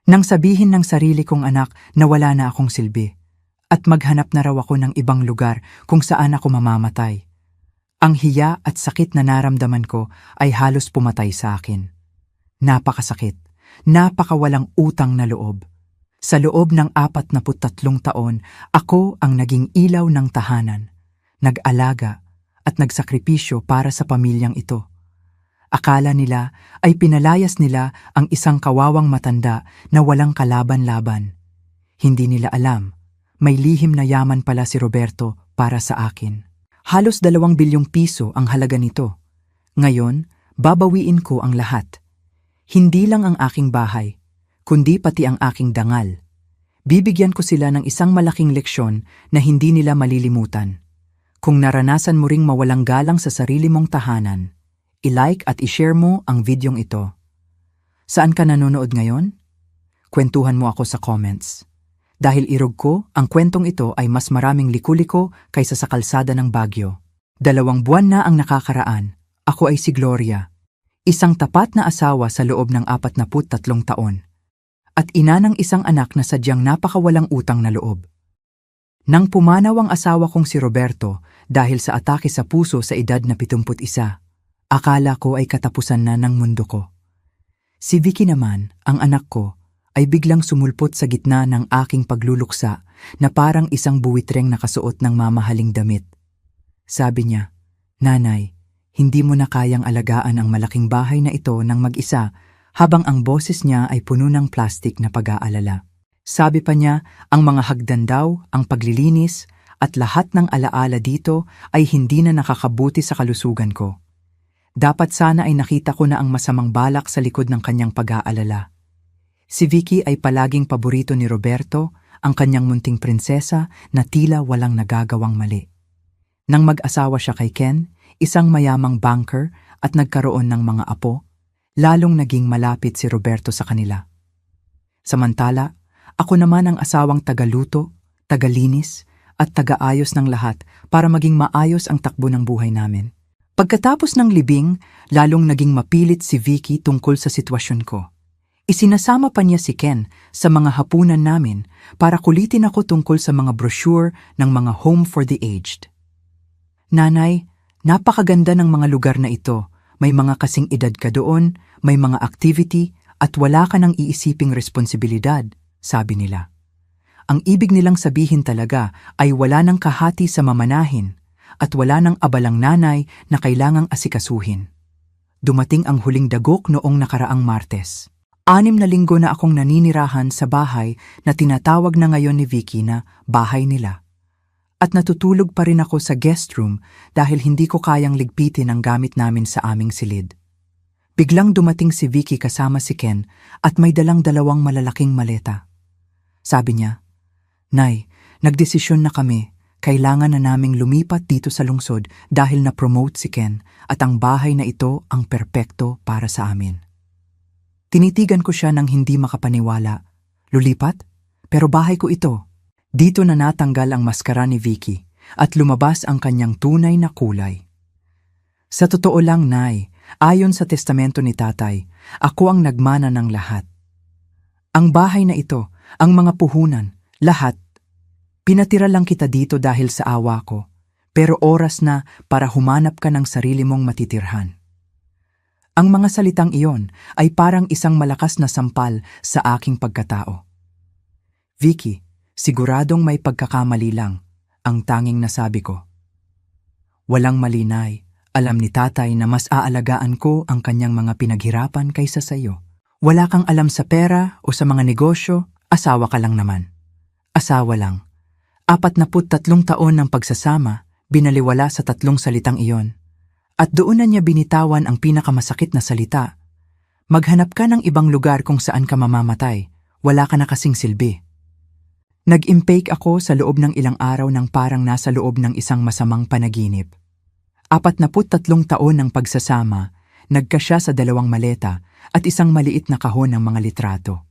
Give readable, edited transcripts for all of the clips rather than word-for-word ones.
Nang sabihin ng sarili kong anak na wala na akong silbi, at maghanap na raw ako ng ibang lugar kung saan ako mamamatay. Ang hiya at sakit na naramdaman ko ay halos pumatay sa akin. Napakasakit, napakawalang utang na loob. Sa loob ng 43 taon, ako ang naging ilaw ng tahanan, nag-alaga at nagsakripisyo para sa pamilyang ito. Akala nila ay pinalayas nila ang isang kawawang matanda na walang kalaban-laban. Hindi nila alam, may lihim na yaman pala si Roberto para sa akin. Halos 2 bilyong piso ang halaga nito. Ngayon, babawiin ko ang lahat. Hindi lang ang aking bahay, kundi pati ang aking dangal. Bibigyan ko sila ng isang malaking leksyon na hindi nila malilimutan. Kung naranasan mo ring mawalang galang sa sarili mong tahanan, i-like at i-share mo ang videong ito. Saan ka nanonood ngayon? Kwentuhan mo ako sa comments. Dahil irog ko, ang kwentong ito ay mas maraming liku-liko kaysa sa kalsada ng Baguio. 2 buwan na ang nakakaraan. Ako ay si Gloria. Isang tapat na asawa sa loob ng 43 taon. At ina ng isang anak na sadyang napakawalang utang na loob. Nang pumanaw ang asawa kong si Roberto dahil sa atake sa puso sa edad na 71, akala ko ay katapusan na ng mundo ko. Si Vicky naman, ang anak ko, ay biglang sumulpot sa gitna ng aking pagluluksa na parang isang buwitreng nakasuot ng mamahaling damit. Sabi niya, "Nanay, hindi mo na kayang alagaan ang malaking bahay na ito ng mag-isa," habang ang boses niya ay puno ng plastik na pag-aalala. Sabi pa niya, ang mga hagdan daw, ang paglilinis, at lahat ng alaala dito ay hindi na nakakabuti sa kalusugan ko. Dapat sana ay nakita ko na ang masamang balak sa likod ng kanyang pag-aalala. Si Vicky ay palaging paborito ni Roberto, ang kanyang munting prinsesa na tila walang nagagawang mali. Nang mag-asawa siya kay Ken, isang mayamang banker at nagkaroon ng mga apo, lalong naging malapit si Roberto sa kanila. Samantala, ako naman ang asawang tagaluto, tagalinis, at tagaayos ng lahat para maging maayos ang takbo ng buhay namin. Pagkatapos ng libing, lalong naging mapilit si Vicky tungkol sa sitwasyon ko. Isinasama pa niya si Ken sa mga hapunan namin para kulitin ako tungkol sa mga brochure ng mga home for the aged. "Nanay, napakaganda ng mga lugar na ito. May mga kasing edad ka doon, may mga activity, at wala ka ng iisiping responsibilidad," sabi nila. Ang ibig nilang sabihin talaga ay wala ng kahati sa mamanahin at wala ng abalang nanay na kailangang asikasuhin. Dumating ang huling dagok noong nakaraang Martes. 6 na linggo na akong naninirahan sa bahay na tinatawag na ngayon ni Vicky na bahay nila. At natutulog pa rin ako sa guest room dahil hindi ko kayang ligpitin ang gamit namin sa aming silid. Biglang dumating si Vicky kasama si Ken at may dalang 2 malalaking maleta. Sabi niya, "Nay, nagdesisyon na kami. Kailangan na naming lumipat dito sa lungsod dahil na-promote si Ken at ang bahay na ito ang perpekto para sa amin." Tinitigan ko siya nang hindi makapaniwala. "Lulipat? Pero bahay ko ito." Dito na natanggal ang maskara ni Vicky at lumabas ang kanyang tunay na kulay. "Sa totoo lang, Nay, ayon sa testamento ni Tatay, ako ang nagmana ng lahat. Ang bahay na ito, ang mga puhunan, lahat. Pinatira lang kita dito dahil sa awa ko, pero oras na para humanap ka ng sarili mong matitirhan." Ang mga salitang iyon ay parang isang malakas na sampal sa aking pagkatao. "Vicky, siguradong may pagkakamali lang," ang tanging nasabi ko. "Walang mali, Nay. Alam ni Tatay na mas aalagaan ko ang kanyang mga pinaghirapan kaysa sa iyo. Wala kang alam sa pera o sa mga negosyo, asawa ka lang naman." Asawa lang. 43 taon ng pagsasama, binaliwala sa 3 salitang iyon. At doon na niya binitawan ang pinakamasakit na salita. "Maghanap ka ng ibang lugar kung saan ka mamamatay. Wala ka na kasing silbi." Nag-impake ako sa loob ng ilang araw ng parang nasa loob ng isang masamang panaginip. 43 taon ng pagsasama, nagkasya sa 2 maleta at isang maliit na kahon ng mga litrato.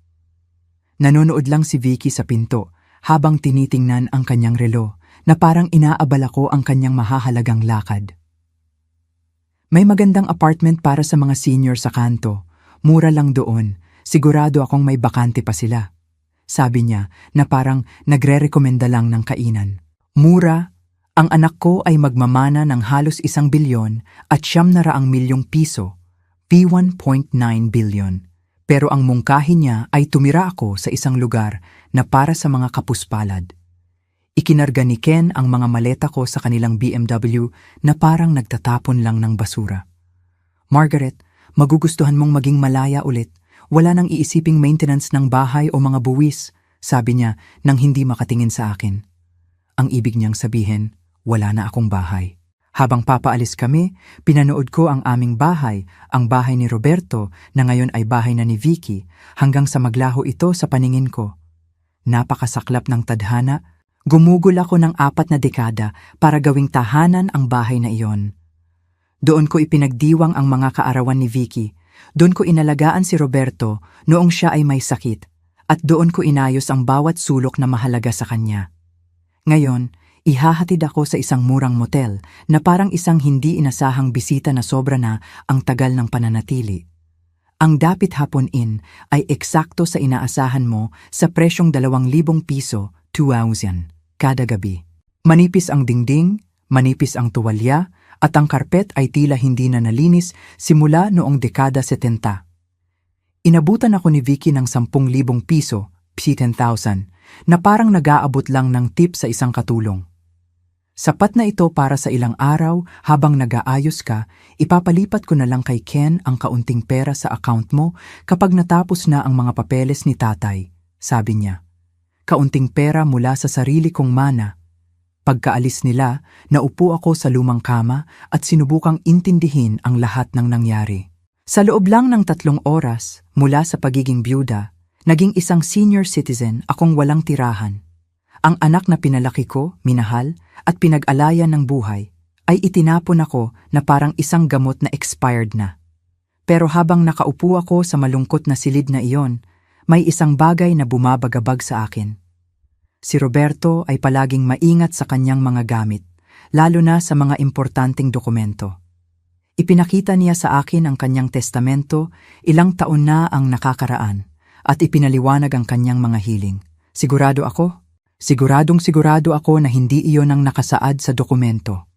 Nanonood lang si Vicky sa pinto habang tinitingnan ang kanyang relo na parang inaabala ko ang kanyang mahahalagang lakad. May magandang apartment para sa mga senior sa kanto, mura lang doon, Sigurado akong may bakante pa sila. Sabi niya na parang nagre-rekomenda lang ng kainan. Mura, ang anak ko ay magmamana ng halos 1 bilyon at 900 milyong piso, P1.9 billion. Pero ang mungkahi niya ay tumira ako sa isang lugar na para sa mga kapuspalad. Ikinarga ni Ken ang mga maleta ko sa kanilang BMW na parang nagtatapon lang ng basura. Margaret, magugustuhan mong maging malaya ulit. Wala nang iisiping maintenance ng bahay o mga buwis, sabi niya nang hindi makatingin sa akin. Ang ibig niyang sabihin, wala na akong bahay. Habang papaalis kami, pinanood ko ang aming bahay, ang bahay ni Roberto na ngayon ay bahay na ni Vicky, hanggang sa maglaho ito sa paningin ko. Napakasaklap ng tadhana, gumugol ako ng 4 na dekada para gawing tahanan ang bahay na iyon. Doon ko ipinagdiwang ang mga kaarawan ni Vicky, doon ko inalagaan si Roberto noong siya ay may sakit, at doon ko inayos ang bawat sulok na mahalaga sa kanya. Ngayon, ihahatid ako sa isang murang motel na parang isang hindi inasahang bisita na sobra na ang tagal ng pananatili. Ang Dapit Hapon Inn ay eksakto sa inaasahan mo sa presyong 2,000 piso, 2,000, kada gabi. Manipis ang dingding, manipis ang tuwalya, at ang karpet ay tila hindi na nalinis simula noong dekada 70. Inabutan ako ni Vicky ng 10,000 piso, P10,000, na parang nag-aabot lang ng tip sa isang katulong. Sapat na ito para sa ilang araw habang nag-aayos ka, ipapalipat ko na lang kay Ken ang kaunting pera sa account mo kapag natapos na ang mga papeles ni tatay, sabi niya. Kaunting pera mula sa sarili kong mana. Pagkaalis nila, naupo ako sa lumang kama at sinubukang intindihin ang lahat ng nangyari. Sa loob lang ng 3 oras, mula sa pagiging byuda, naging isang senior citizen akong walang tirahan. Ang anak na pinalaki ko, minahal, at pinag-alayan ng buhay, ay itinapon ako na parang isang gamot na expired na. Pero habang nakaupo ako sa malungkot na silid na iyon, may isang bagay na bumabagabag sa akin. Si Roberto ay palaging maingat sa kanyang mga gamit, lalo na sa mga importanteng dokumento. Ipinakita niya sa akin ang kanyang testamento, ilang taon na ang nakakaraan, at ipinaliwanag ang kanyang mga hiling. Siguradong-sigurado ako na hindi iyon ang nakasaad sa dokumento.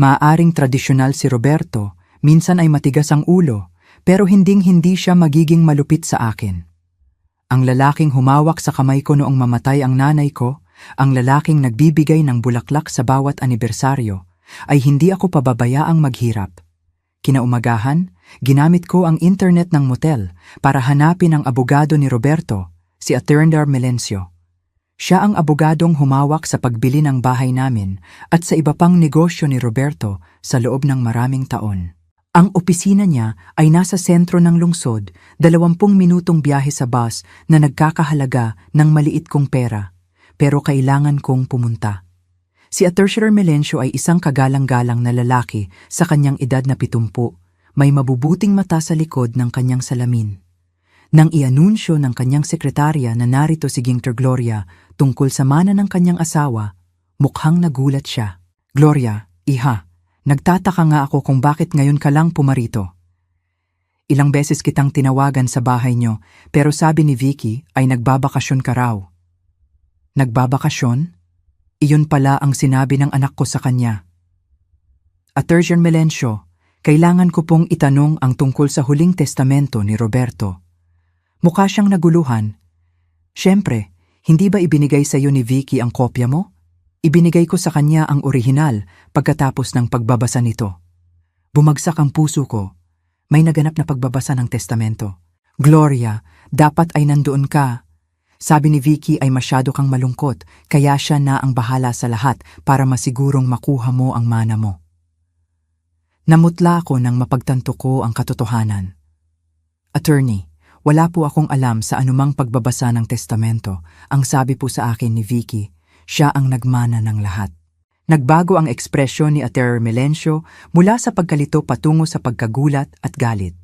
Maaaring tradisyonal si Roberto, minsan ay matigas ang ulo, pero hinding-hindi siya magiging malupit sa akin. Ang lalaking humawak sa kamay ko noong mamatay ang nanay ko, ang lalaking nagbibigay ng bulaklak sa bawat anibersaryo, ay hindi ako pababayaang maghirap. Kinaumagahan, ginamit ko ang internet ng motel para hanapin ang abogado ni Roberto, si Attorney Melencio. Siya ang abogadong humawak sa pagbili ng bahay namin at sa iba pang negosyo ni Roberto sa loob ng maraming taon. Ang opisina niya ay nasa sentro ng lungsod, 20 minutong biyahe sa bus na nagkakahalaga ng maliit kong pera, pero kailangan kong pumunta. Si Attorney Melencio ay isang kagalang-galang na lalaki sa kanyang edad na 70, may mabubuting mata sa likod ng kanyang salamin. Nang ianunsyo ng kanyang sekretarya na narito si Gingter Gloria tungkol sa mana ng kanyang asawa, mukhang nagulat siya. Gloria, iha, nagtataka nga ako kung bakit ngayon ka lang pumarito. Ilang beses kitang tinawagan sa bahay nyo, pero sabi ni Vicky ay nagbabakasyon ka raw. Nagbabakasyon? Iyon pala ang sinabi ng anak ko sa kanya. Attorney Melencio, kailangan ko pong itanong ang tungkol sa huling testamento ni Roberto. Mukha siyang naguluhan. Siyempre, hindi ba ibinigay sa iyo ni Vicky ang kopya mo? Ibinigay ko sa kanya ang orihinal pagkatapos ng pagbabasa nito. Bumagsak ang puso ko. May naganap na pagbabasa ng testamento. Gloria, dapat ay nandoon ka. Sabi ni Vicky ay masyado kang malungkot, kaya siya na ang bahala sa lahat para masigurong makuha mo ang mana mo. Namutla ako nang mapagtanto ko ang katotohanan. Attorney, wala po akong alam sa anumang pagbabasa ng testamento. Ang sabi po sa akin ni Vicky, siya ang nagmana ng lahat. Nagbago ang ekspresyon ni Attorney Melencio mula sa pagkalito patungo sa pagkagulat at galit.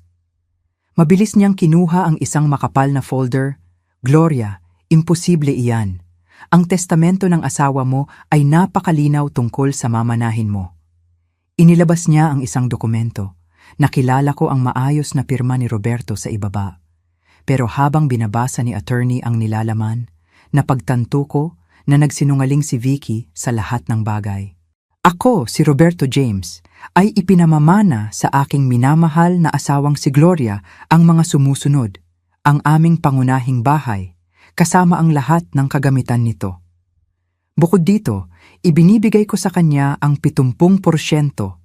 Mabilis niyang kinuha ang isang makapal na folder. Gloria, imposible iyan. Ang testamento ng asawa mo ay napakalinaw tungkol sa mamanahin mo. Inilabas niya ang isang dokumento. Nakilala ko ang maayos na pirma ni Roberto sa ibaba. Pero habang binabasa ni attorney ang nilalaman, napagtanto ko na nagsinungaling si Vicky sa lahat ng bagay. Ako, si Roberto James, ay ipinamamana sa aking minamahal na asawang si Gloria ang mga sumusunod, ang aming pangunahing bahay, kasama ang lahat ng kagamitan nito. Bukod dito, ibinibigay ko sa kanya ang 70%, 70%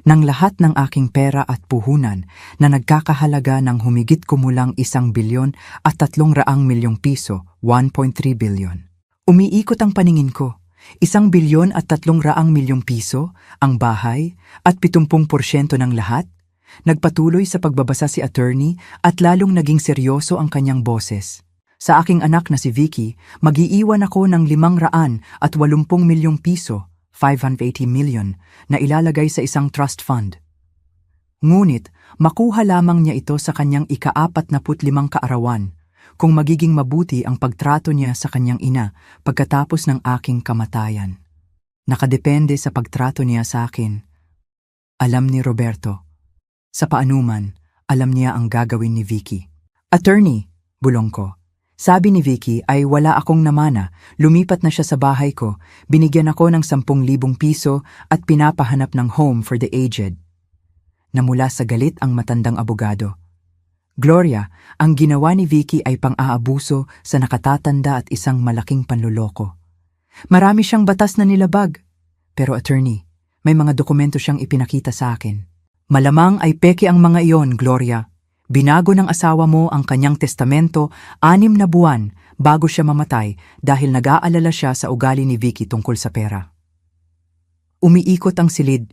ng lahat ng aking pera at puhunan na nagkakahalaga ng humigit kumulang 1 bilyon at 300 milyong piso, 1.3 billion. Umiikot ang paningin ko. 1 bilyon at 300 milyong piso, ang bahay, at 70% ng lahat. Nagpatuloy sa pagbabasa si attorney at lalong naging seryoso ang kanyang boses. Sa aking anak na si Vicky, mag-iiwan ako ng 580 milyong piso, 580 million, na ilalagay sa isang trust fund. Ngunit, makuha lamang niya ito sa kanyang ika-45 kaarawan kung magiging mabuti ang pagtrato niya sa kanyang ina pagkatapos ng aking kamatayan. Nakadepende sa pagtrato niya sa akin. Alam ni Roberto. Sa paanuman, alam niya ang gagawin ni Vicky. Attorney, bulong ko. Sabi ni Vicky ay wala akong namana, lumipat na siya sa bahay ko, binigyan ako ng 10,000 piso at pinapahanap ng home for the aged. Namula sa galit ang matandang abogado. Gloria, ang ginawa ni Vicky ay pang-aabuso sa nakatatanda at isang malaking panluloko. Marami siyang batas na nilabag. Pero attorney, may mga dokumento siyang ipinakita sa akin. Malamang ay peke ang mga iyon, Gloria. Binago ng asawa mo ang kanyang testamento 6 na buwan bago siya mamatay dahil nag-aalala siya sa ugali ni Vicky tungkol sa pera. Umiikot ang silid.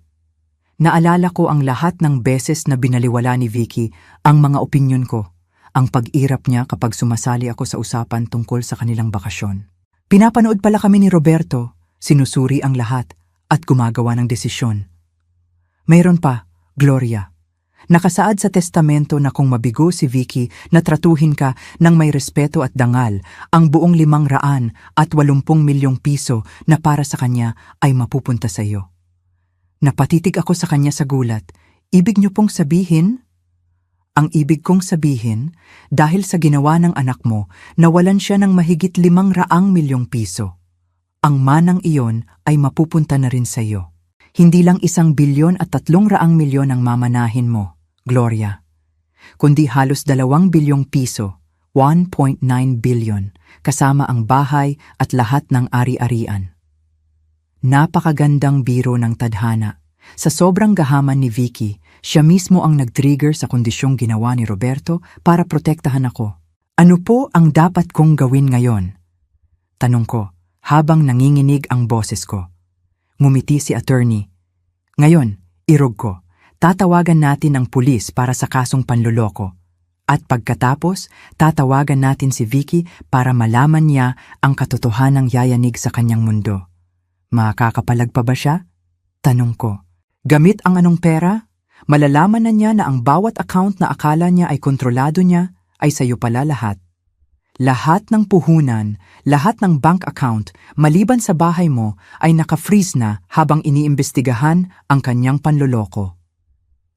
Naalala ko ang lahat ng beses na binaliwala ni Vicky ang mga opinyon ko, ang pag-irap niya kapag sumasali ako sa usapan tungkol sa kanilang bakasyon. Pinapanood pala kami ni Roberto, sinusuri ang lahat at gumagawa ng desisyon. Mayroon pa, Gloria. Nakasaad sa testamento na kung mabigo si Vicky na tratuhin ka ng may respeto at dangal, ang buong 580 milyong piso na para sa kanya ay mapupunta sa iyo. Napatitig ako sa kanya sa gulat. Ibig niyo pong sabihin? Ang ibig kong sabihin, dahil sa ginawa ng anak mo, nawalan siya ng mahigit 500 milyong piso. Ang manang iyon ay mapupunta na rin sa iyo. Hindi lang 1 bilyon at 300 milyon ang mamanahin mo, Gloria, kundi halos 2 bilyong piso, 1.9 billion, kasama ang bahay at lahat ng ari-arian. Napakagandang biro ng tadhana. Sa sobrang gahaman ni Vicky, siya mismo ang nag-trigger sa kondisyong ginawa ni Roberto para protektahan ako. Ano po ang dapat kong gawin ngayon? Tanong ko, habang nanginginig ang boses ko. Ngumiti si attorney. Ngayon, irog ko. Tatawagan natin ang pulis para sa kasong panloloko. At pagkatapos, tatawagan natin si Vicky para malaman niya ang katotohanang yayanig sa kanyang mundo. Makakapalag pa ba siya? Tanong ko. Gamit ang anong pera? Malalaman na niya na ang bawat account na akala niya ay kontrolado niya ay sayo pala lahat. Lahat ng puhunan, lahat ng bank account, maliban sa bahay mo, ay naka-freeze na habang iniimbestigahan ang kanyang panloloko.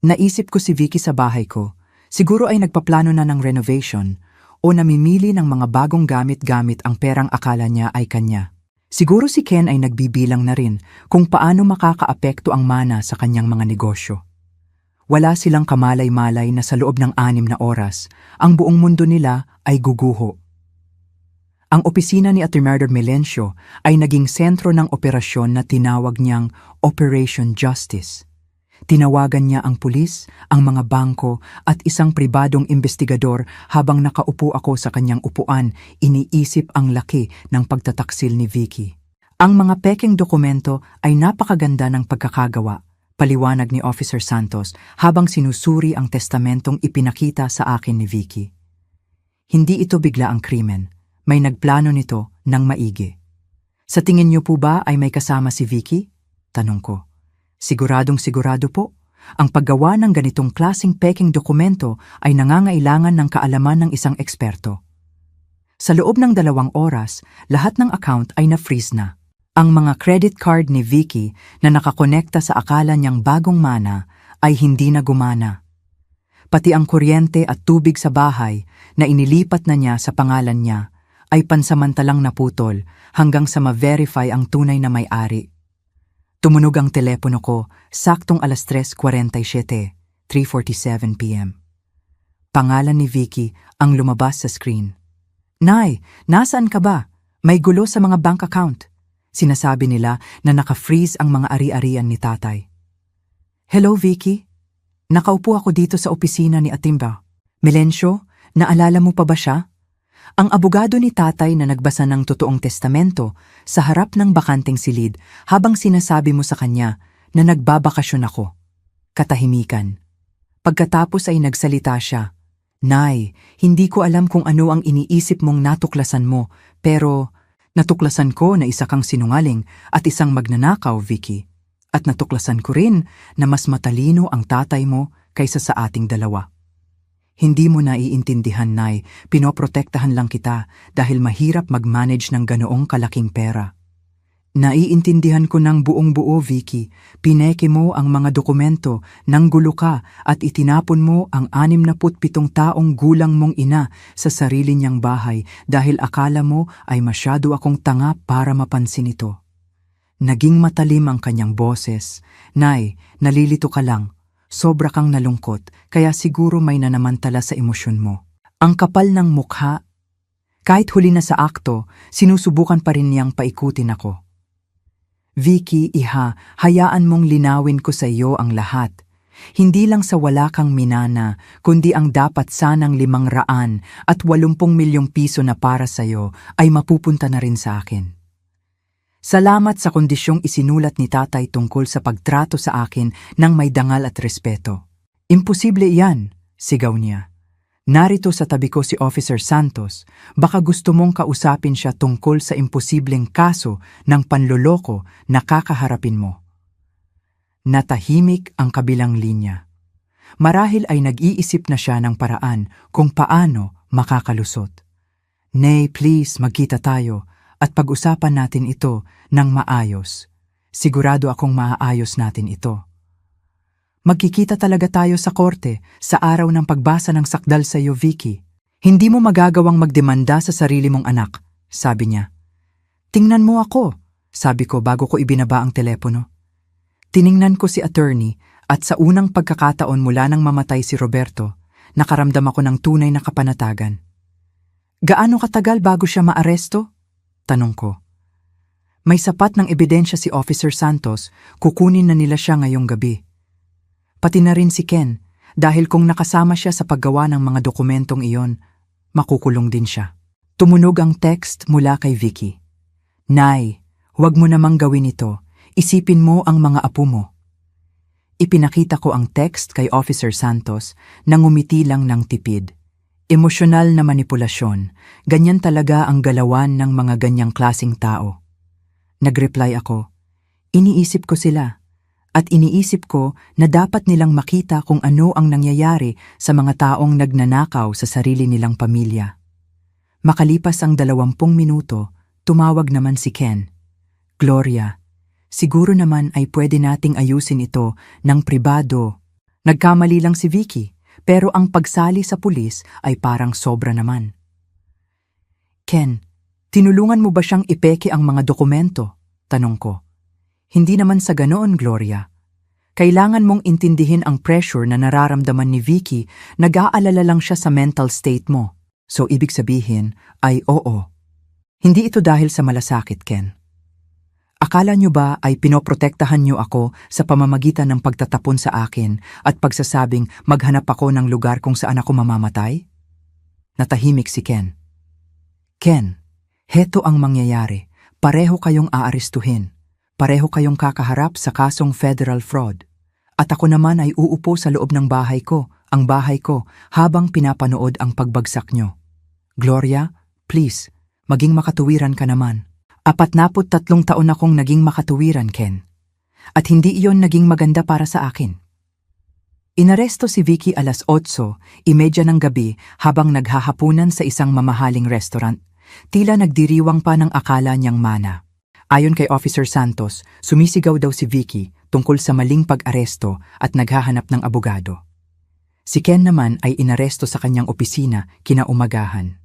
Naisip ko si Vicky sa bahay ko. Siguro ay nagpaplano na ng renovation o namimili ng mga bagong gamit-gamit ang perang akala niya ay kanya. Siguro si Ken ay nagbibilang na rin kung paano makakaapekto ang mana sa kanyang mga negosyo. Wala silang kamalay-malay na sa loob ng 6 na oras, ang buong mundo nila ay guguho. Ang opisina ni Atty. Melencio ay naging sentro ng operasyon na tinawag niyang Operation Justice. Tinawagan niya ang pulis, ang mga bangko at isang pribadong investigador habang nakaupo ako sa kanyang upuan, iniisip ang laki ng pagtataksil ni Vicky. Ang mga pekeng dokumento ay napakaganda ng pagkakagawa, paliwanag ni Officer Santos habang sinusuri ang testamentong ipinakita sa akin ni Vicky. Hindi ito bigla ang krimen, may nagplano nito ng maigi. Sa tingin niyo po ba ay may kasama si Vicky? Tanong ko. Siguradong sigurado po, ang paggawa ng ganitong klaseng peking dokumento ay nangangailangan ng kaalaman ng isang eksperto. Sa loob ng 2 oras, lahat ng account ay na-freeze na. Ang mga credit card ni Vicky na nakakonekta sa akala niyang bagong mana ay hindi na gumana. Pati ang kuryente at tubig sa bahay na inilipat na niya sa pangalan niya ay pansamantalang naputol hanggang sa ma-verify ang tunay na may-ari. Tumunog ang telepono ko, saktong alas 3:47, 3:47 p.m. Pangalan ni Vicky ang lumabas sa screen. "Nay, nasaan ka ba? May gulo sa mga bank account." Sinasabi nila na naka-freeze ang mga ari-arian ni tatay. "Hello, Vicky? Nakaupo ako dito sa opisina ni Atimba. Melencio, naalala mo pa ba siya? Ang abogado ni tatay na nagbasa ng totoong testamento sa harap ng bakanteng silid habang sinasabi mo sa kanya na nagbabakasyon ako." Katahimikan. Pagkatapos ay nagsalita siya. "Nay, hindi ko alam kung ano ang iniisip mong natuklasan mo, pero natuklasan ko na isa kang sinungaling at isang magnanakaw, Vicky. At natuklasan ko rin na mas matalino ang tatay mo kaysa sa ating dalawa. Hindi mo naiintindihan, Nay, pinoprotektahan lang kita dahil mahirap mag-manage ng ganoong kalaking pera." "Naiintindihan ko ng buong-buo, Vicky. Pineke mo ang mga dokumento, nanggulo ka at itinapon mo ang 67 taong gulang mong ina sa sarili niyang bahay dahil akala mo ay masyado akong tanga para mapansin ito." Naging matalim ang kanyang boses. "Nay, nalilito ka lang. Sobra kang nalungkot, kaya siguro may nanamantala sa emosyon mo." Ang kapal ng mukha. Kahit huli na sa akto, sinusubukan pa rin niyang paikutin ako. "Vicky, iha, hayaan mong linawin ko sa iyo ang lahat. Hindi lang sa wala kang minana, kundi ang dapat sanang 580 milyong piso na para sa iyo ay mapupunta na rin sa akin. Salamat sa kondisyong isinulat ni tatay tungkol sa pagtrato sa akin ng may dangal at respeto." "Imposible iyan," sigaw niya. "Narito sa tabi ko si Officer Santos. Baka gusto mong kausapin siya tungkol sa imposibleng kaso ng panloloko na kakaharapin mo." Natahimik ang kabilang linya. Marahil ay nag-iisip na siya ng paraan kung paano makakalusot. "Nay, please, magkita tayo at pag-usapan natin ito ng maayos. Sigurado akong maaayos natin ito." "Magkikita talaga tayo sa korte sa araw ng pagbasa ng sakdal sa iyo, Vicky. Hindi mo magagawang magdemanda sa sarili mong anak," sabi niya. "Tingnan mo ako," sabi ko bago ko ibinaba ang telepono. Tiningnan ko si attorney at sa unang pagkakataon mula nang mamatay si Roberto, nakaramdam ako ng tunay na kapanatagan. "Gaano katagal bago siya maaresto?" tanong ko. "May sapat ng ebidensya si Officer Santos, kukunin na nila siya ngayong gabi. Pati na rin si Ken, dahil kung nakasama siya sa paggawa ng mga dokumentong iyon, makukulong din siya." Tumunog ang text mula kay Vicky. "Nay, huwag mo namang gawin ito. Isipin mo ang mga apo mo." Ipinakita ko ang text kay Officer Santos na ngumiti lang ng tipid. Emosyonal na manipulasyon, ganyan talaga ang galawan ng mga ganyang klasing tao. Nagreply ako, "Iniisip ko sila. At iniisip ko na dapat nilang makita kung ano ang nangyayari sa mga taong nagnanakaw sa sarili nilang pamilya." Makalipas ang 20 minuto, tumawag naman si Ken. "Gloria, siguro naman ay pwede nating ayusin ito ng pribado. Nagkamali lang si Vicky, pero ang pagsali sa pulis ay parang sobra naman." "Ken, tinulungan mo ba siyang ipeke ang mga dokumento?" tanong ko. "Hindi naman sa ganoon, Gloria. Kailangan mong intindihin ang pressure na nararamdaman ni Vicky, nag-aalala lang siya sa mental state mo. So ibig sabihin ay oo. Hindi ito dahil sa malasakit, Ken. Akala nyo ba ay pinoprotektahan nyo ako sa pamamagitan ng pagtatapon sa akin at pagsasabing maghanap ako ng lugar kung saan ako mamamatay?" Natahimik si Ken. "Ken, heto ang mangyayari. Pareho kayong aarestuhin. Pareho kayong kakaharap sa kasong federal fraud. At ako naman ay uupo sa loob ng bahay ko, ang bahay ko, habang pinapanood ang pagbagsak nyo. Gloria, please, maging makatuwiran ka naman. 43 taon akong naging makatuwiran, Ken. At hindi iyon naging maganda para sa akin." Inaresto si Vicky alas 8:30 ng gabi habang naghahapunan sa isang mamahaling restaurant. Tila nagdiriwang pa ng akala niyang mana. Ayon kay Officer Santos, sumisigaw daw si Vicky tungkol sa maling pag-aresto at naghahanap ng abogado. Si Ken naman ay inaresto sa kanyang opisina kinaumagahan.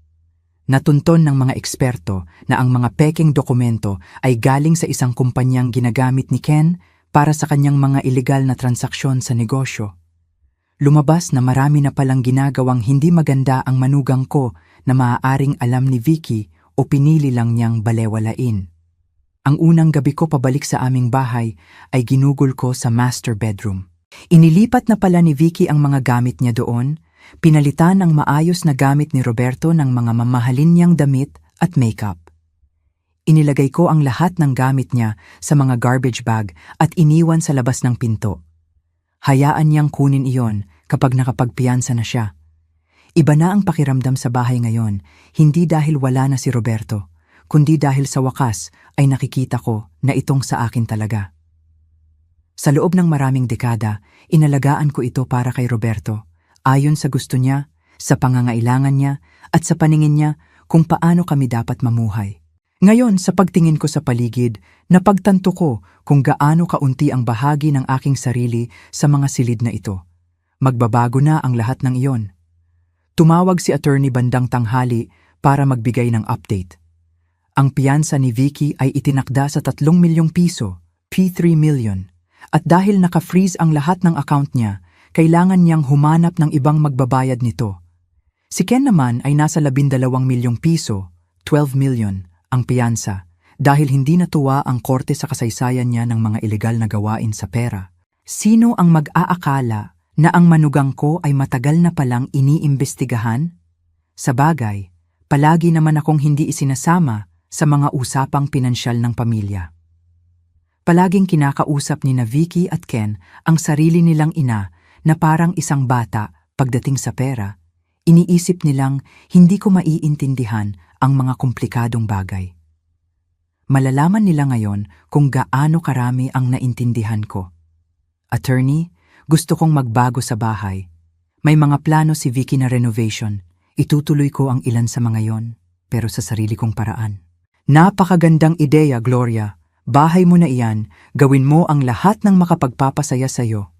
Natunton ng mga eksperto na ang mga pekeng dokumento ay galing sa isang kumpanyang ginagamit ni Ken para sa kanyang mga ilegal na transaksyon sa negosyo. Lumabas na marami na palang ginagawang hindi maganda ang manugang ko na maaaring alam ni Vicky o pinili lang niyang balewalain. Ang unang gabi ko pabalik sa aming bahay ay ginugol ko sa master bedroom. Inilipat na pala ni Vicky ang mga gamit niya doon, pinalitan ang maayos na gamit ni Roberto ng mga mamahalin niyang damit at makeup. Inilagay ko ang lahat ng gamit niya sa mga garbage bag at iniwan sa labas ng pinto. Hayaan niyang kunin iyon kapag nakapagpiyansa na siya. Iba na ang pakiramdam sa bahay ngayon, hindi dahil wala na si Roberto, kundi dahil sa wakas ay nakikita ko na itong sa akin talaga. Sa loob ng maraming dekada, inalagaan ko ito para kay Roberto, ayon sa gusto niya, sa pangangailangan niya, at sa paningin niya kung paano kami dapat mamuhay. Ngayon, sa pagtingin ko sa paligid, napagtanto ko kung gaano kaunti ang bahagi ng aking sarili sa mga silid na ito. Magbabago na ang lahat ng iyon. Tumawag si attorney bandang tanghali para magbigay ng update. Ang piyansa ni Vicky ay itinakda sa 3 milyong piso, P3 million, at dahil naka-freeze ang lahat ng account niya, kailangan niyang humanap ng ibang magbabayad nito. Si Ken naman ay nasa 12 milyong piso, 12 million, ang piyansa, dahil hindi natuwa ang korte sa kasaysayan niya ng mga ilegal na gawain sa pera. Sino ang mag-aakala na ang manugang ko ay matagal na palang iniimbestigahan? Sa bagay, palagi naman akong hindi isinasama sa mga usapang pinansyal ng pamilya. Palaging kinakausap ni na Vicky at Ken ang sarili nilang ina na parang isang bata pagdating sa pera. Iniisip nilang hindi ko maiintindihan ang mga komplikadong bagay. Malalaman nila ngayon kung gaano karami ang naintindihan ko. Attorney, gusto kong magbago sa bahay. May mga plano si Vicky na renovation. Itutuloy ko ang ilan sa mga yon, pero sa sarili kong paraan. Napakagandang ideya, Gloria. Bahay mo na iyan, gawin mo ang lahat ng makapagpapasaya sa iyo.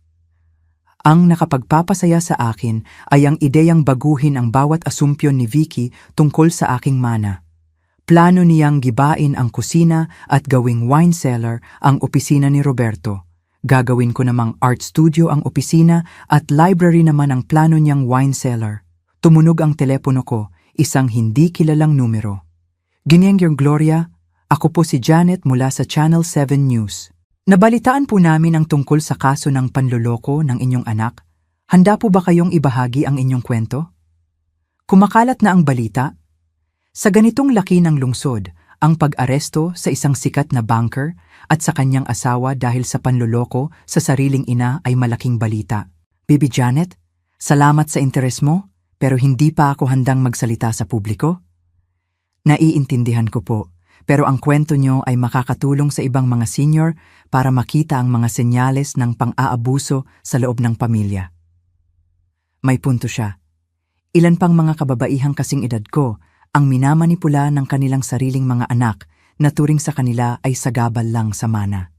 Ang nakapagpapasaya sa akin ay ang ideyang baguhin ang bawat asumpyon ni Vicky tungkol sa aking mana. Plano niyang gibain ang kusina at gawing wine cellar ang opisina ni Roberto. Gagawin ko namang art studio ang opisina at library naman ang plano niyang wine cellar. Tumunog ang telepono ko, isang hindi kilalang numero. Ginyeng Gloria, ako po si Janet mula sa Channel 7 News. Nabalitaan po namin ang tungkol sa kaso ng panloloko ng inyong anak. Handa po ba kayong ibahagi ang inyong kwento? Kumakalat na ang balita. Sa ganitong laki ng lungsod, ang pag-aresto sa isang sikat na banker at sa kanyang asawa dahil sa panloloko sa sariling ina ay malaking balita. Bibi Janet, salamat sa interes mo, pero hindi pa ako handang magsalita sa publiko. Naiintindihan ko po. Pero ang kwento nyo ay makakatulong sa ibang mga senior para makita ang mga senyales ng pang-aabuso sa loob ng pamilya. May punto siya. Ilan pang mga kababaihang kasing edad ko ang minamanipula ng kanilang sariling mga anak na turing sa kanila ay sagabal lang sa mana.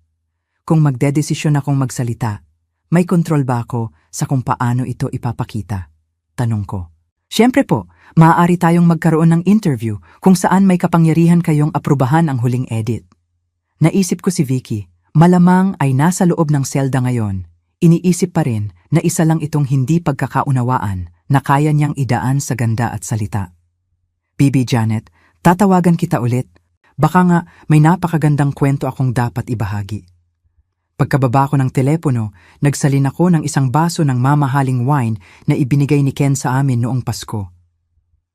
Kung magdedesisyon akong magsalita, may kontrol ba ako sa kung paano ito ipapakita? Tanong ko. Siyempre po, maaari tayong magkaroon ng interview kung saan may kapangyarihan kayong aprubahan ang huling edit. Naisip ko si Vicky, malamang ay nasa loob ng selda ngayon. Iniisip pa rin na isa lang itong hindi pagkakaunawaan na kaya niyang idaan sa ganda at salita. Bibi Janet, tatawagan kita ulit. Baka nga may napakagandang kwento akong dapat ibahagi. Pagkababa ko ng telepono, nagsalin ako ng isang baso ng mamahaling wine na ibinigay ni Ken sa amin noong Pasko.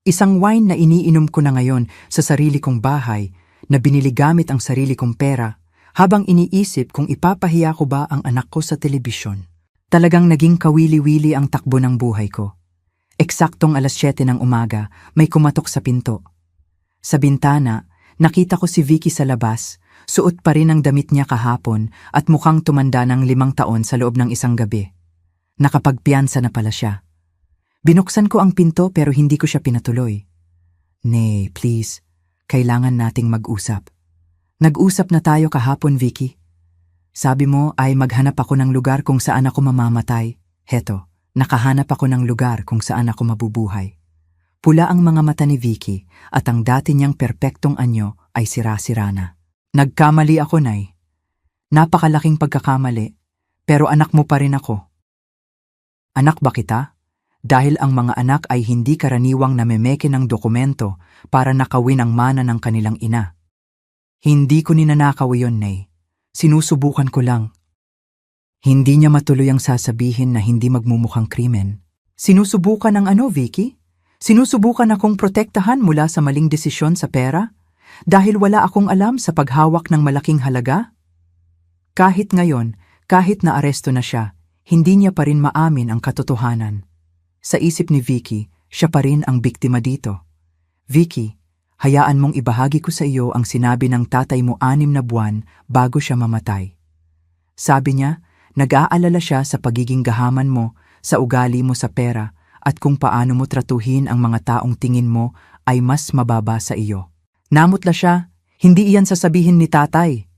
Isang wine na iniinom ko na ngayon sa sarili kong bahay na binili gamit ang sarili kong pera habang iniisip kung ipapahiya ko ba ang anak ko sa telebisyon. Talagang naging kawili-wili ang takbo ng buhay ko. Eksaktong 7:00 ng umaga, may kumatok sa pinto. Sa bintana, nakita ko si Vicky sa labas. Suot pa rin ang damit niya kahapon at mukhang tumanda ng 5 taon sa loob ng isang gabi. Nakapagpiyansa na pala siya. Binuksan ko ang pinto pero hindi ko siya pinatuloy. Nay, please, kailangan nating mag-usap. Nag-usap na tayo kahapon, Vicky. Sabi mo ay maghanap ako ng lugar kung saan ako mamamatay. Heto, Nakahanap ako ng lugar kung saan ako mabubuhay. Pula ang mga mata ni Vicky at ang dati niyang perpektong anyo ay sira-sira na. Nagkamali ako, Nay. Napakalaking pagkakamali, pero anak mo pa rin ako. Anak ba kita? Dahil ang mga anak ay hindi karaniwang namemeke ng dokumento para nakawin ang mana ng kanilang ina. Hindi ko ninanakaw yon, Nay. Sinusubukan ko lang. Hindi niya matuloy ang sasabihin na hindi magmumukhang krimen. Sinusubukan ng ano, Vicky? Sinusubukan akong protektahan mula sa maling desisyon sa pera? Dahil wala akong alam sa paghawak ng malaking halaga? Kahit ngayon, kahit na aresto na siya, hindi niya pa rin maamin ang katotohanan. Sa isip ni Vicky, siya pa rin ang biktima dito. Vicky, hayaan mong ibahagi ko sa iyo ang sinabi ng tatay mo 6 na buwan bago siya mamatay. Sabi niya, nag-aalala siya sa pagiging gahaman mo, sa ugali mo sa pera, at kung paano mo tratuhin ang mga taong tingin mo ay mas mababa sa iyo. Namutla siya, hindi iyan sasabihin ni tatay.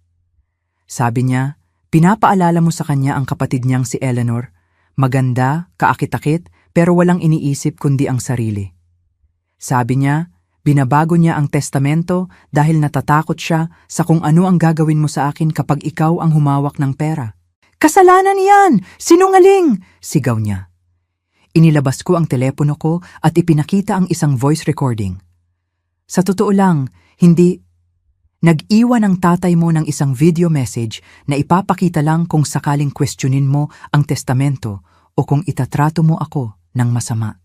Sabi niya, pinapaalala mo sa kanya ang kapatid niyang si Eleanor, maganda, kaakit-akit, pero walang iniisip kundi ang sarili. Sabi niya, binabago niya ang testamento dahil natatakot siya sa kung ano ang gagawin mo sa akin kapag ikaw ang humawak ng pera. Kasalanan yan! Sinungaling! Sigaw niya. Inilabas ko ang telepono ko at ipinakita ang isang voice recording. Sa totoo lang, hindi. Nag-iwan ang tatay mo ng isang video message na ipapakita lang kung sakaling questionin mo ang testamento o kung itatrato mo ako ng masama.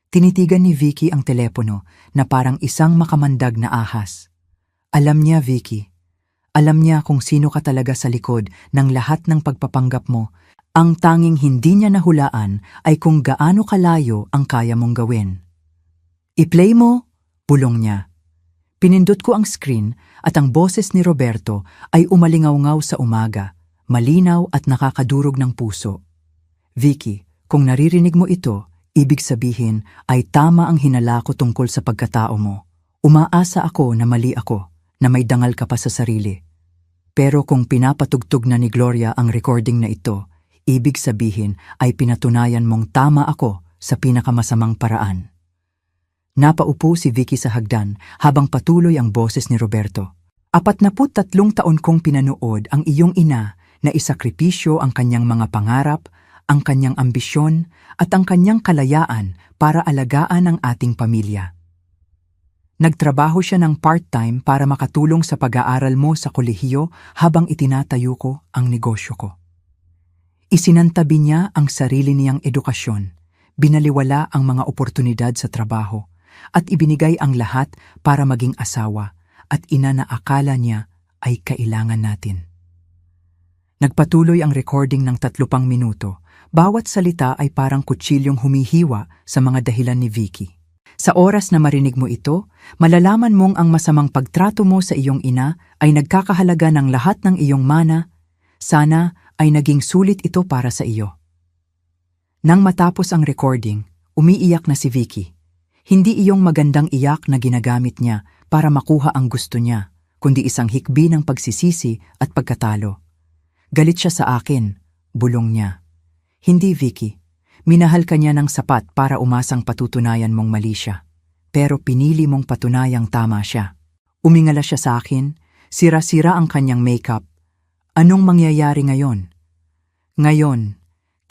Tinitigan ni Vicky ang telepono na parang isang makamandag na ahas. Alam niya, Vicky. Alam niya kung sino ka talaga sa likod ng lahat ng pagpapanggap mo. Ang tanging hindi niya nahulaan ay kung gaano kalayo ang kaya mong gawin. I-play mo, bulong niya. Pinindot ko ang screen at ang boses ni Roberto ay umalingaw-ngaw sa umaga, malinaw at nakakadurog ng puso. Vicky, kung naririnig mo ito, ibig sabihin ay tama ang hinala ko tungkol sa pagkatao mo. Umaasa ako na mali ako, na may dangal ka pa sa sarili. Pero kung pinapatugtog na ni Gloria ang recording na ito, ibig sabihin ay pinatunayan mong tama ako sa pinakamasamang paraan. Napaupo si Vicky sa hagdan habang patuloy ang boses ni Roberto. 43 taon kong pinanood ang iyong ina na isakripisyo ang kanyang mga pangarap, ang kanyang ambisyon at ang kanyang kalayaan para alagaan ang ating pamilya. Nagtrabaho siya ng part-time para makatulong sa pag-aaral mo sa kolehiyo habang itinatayo ko ang negosyo ko. Isinantabi niya ang sarili niyang edukasyon, binaliwala ang mga oportunidad sa trabaho, at ibinigay ang lahat para maging asawa at ina na akala niya ay kailangan natin. Nagpatuloy ang recording ng 30 minuto. Bawat salita ay parang kutsilyong humihiwa sa mga dahilan ni Vicky. Sa oras na marinig mo ito, malalaman mong ang masamang pagtrato mo sa iyong ina ay nagkakahalaga ng lahat ng iyong mana. Sana ay naging sulit ito para sa iyo. Nang matapos ang recording, umiiyak na si Vicky. Hindi iyong magandang iyak na ginagamit niya para makuha ang gusto niya, kundi isang hikbi ng pagsisisi at pagkatalo. Galit siya sa akin, bulong niya. Hindi, Vicky. Minahal ka niya ng sapat para umasang patutunayan mong mali siya. Pero pinili mong patunayang tama siya. Umingala siya sa akin, sira-sira ang kanyang makeup. Anong mangyayari ngayon? Ngayon,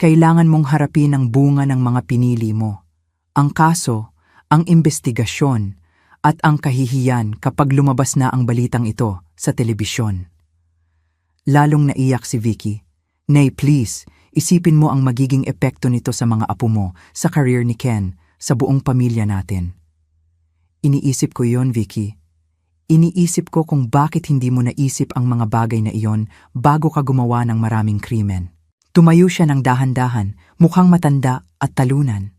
kailangan mong harapin ang bunga ng mga pinili mo. Ang kaso, ang investigasyon, at ang kahihiyan kapag lumabas na ang balitang ito sa telebisyon. Lalong naiyak si Vicky. Nay, please, isipin mo ang magiging epekto nito sa mga apo mo, sa career ni Ken, sa buong pamilya natin. Iniisip ko yon, Vicky. Iniisip ko kung bakit hindi mo naisip ang mga bagay na iyon bago ka gumawa ng maraming krimen. Tumayo siya ng dahan-dahan, mukhang matanda at talunan.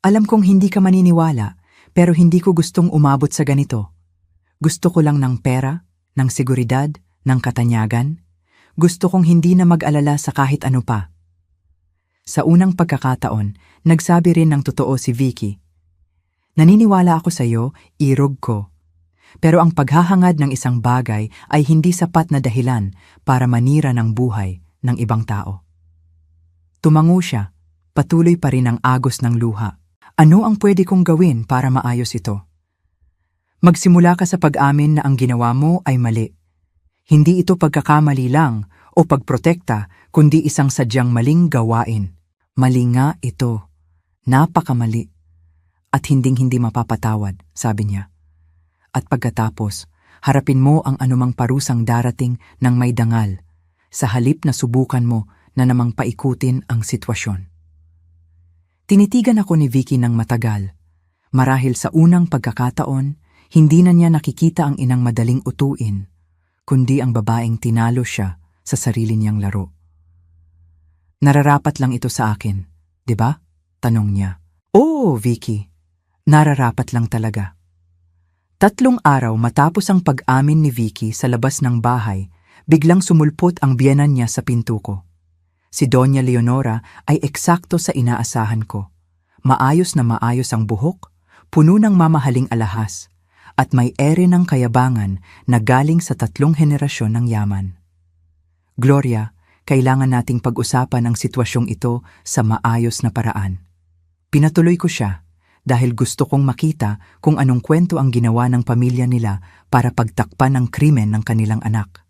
Alam kong hindi ka maniniwala, pero hindi ko gustong umabot sa ganito. Gusto ko lang ng pera, ng seguridad, ng katanyagan. Gusto kong hindi na mag-alala sa kahit ano pa. Sa unang pagkakataon, nagsabi rin ng totoo si Vicky. Naniniwala ako sa iyo, irog ko. Pero ang paghahangad ng isang bagay ay hindi sapat na dahilan para manira ng buhay ng ibang tao. Tumango siya, Patuloy pa rin ang agos ng luha. Ano ang pwede kong gawin para maayos ito? Magsimula ka sa pag-amin na ang ginawa mo ay mali. Hindi ito pagkakamali lang o pagprotekta, kundi isang sadyang maling gawain. Mali nga ito. Napakamali. At hinding-hindi mapapatawad, sabi niya. At pagkatapos, harapin mo ang anumang parusang darating ng may dangal, sa halip na subukan mo na namang paikutin ang sitwasyon. Tinitigan ako ni Vicky ng matagal. Marahil sa unang pagkakataon, hindi na niya nakikita ang inang madaling utuin, kundi ang babaeng tinalo siya sa sarili niyang laro. Nararapat lang ito sa akin, di ba? Tanong niya. Oo, Vicky. Nararapat lang talaga. 3 araw matapos ang pag-amin ni Vicky sa labas ng bahay, biglang sumulpot ang biyenan niya sa pinto ko. Si Doña Leonora ay eksakto sa inaasahan ko. Maayos na maayos ang buhok, puno ng mamahaling alahas, at may ere ng kayabangan na galing sa 3 henerasyon ng yaman. Gloria, kailangan nating pag-usapan ang sitwasyong ito sa maayos na paraan. Pinatuloy ko siya dahil gusto kong makita kung anong kwento ang ginawa ng pamilya nila para pagtakpan ang krimen ng kanilang anak.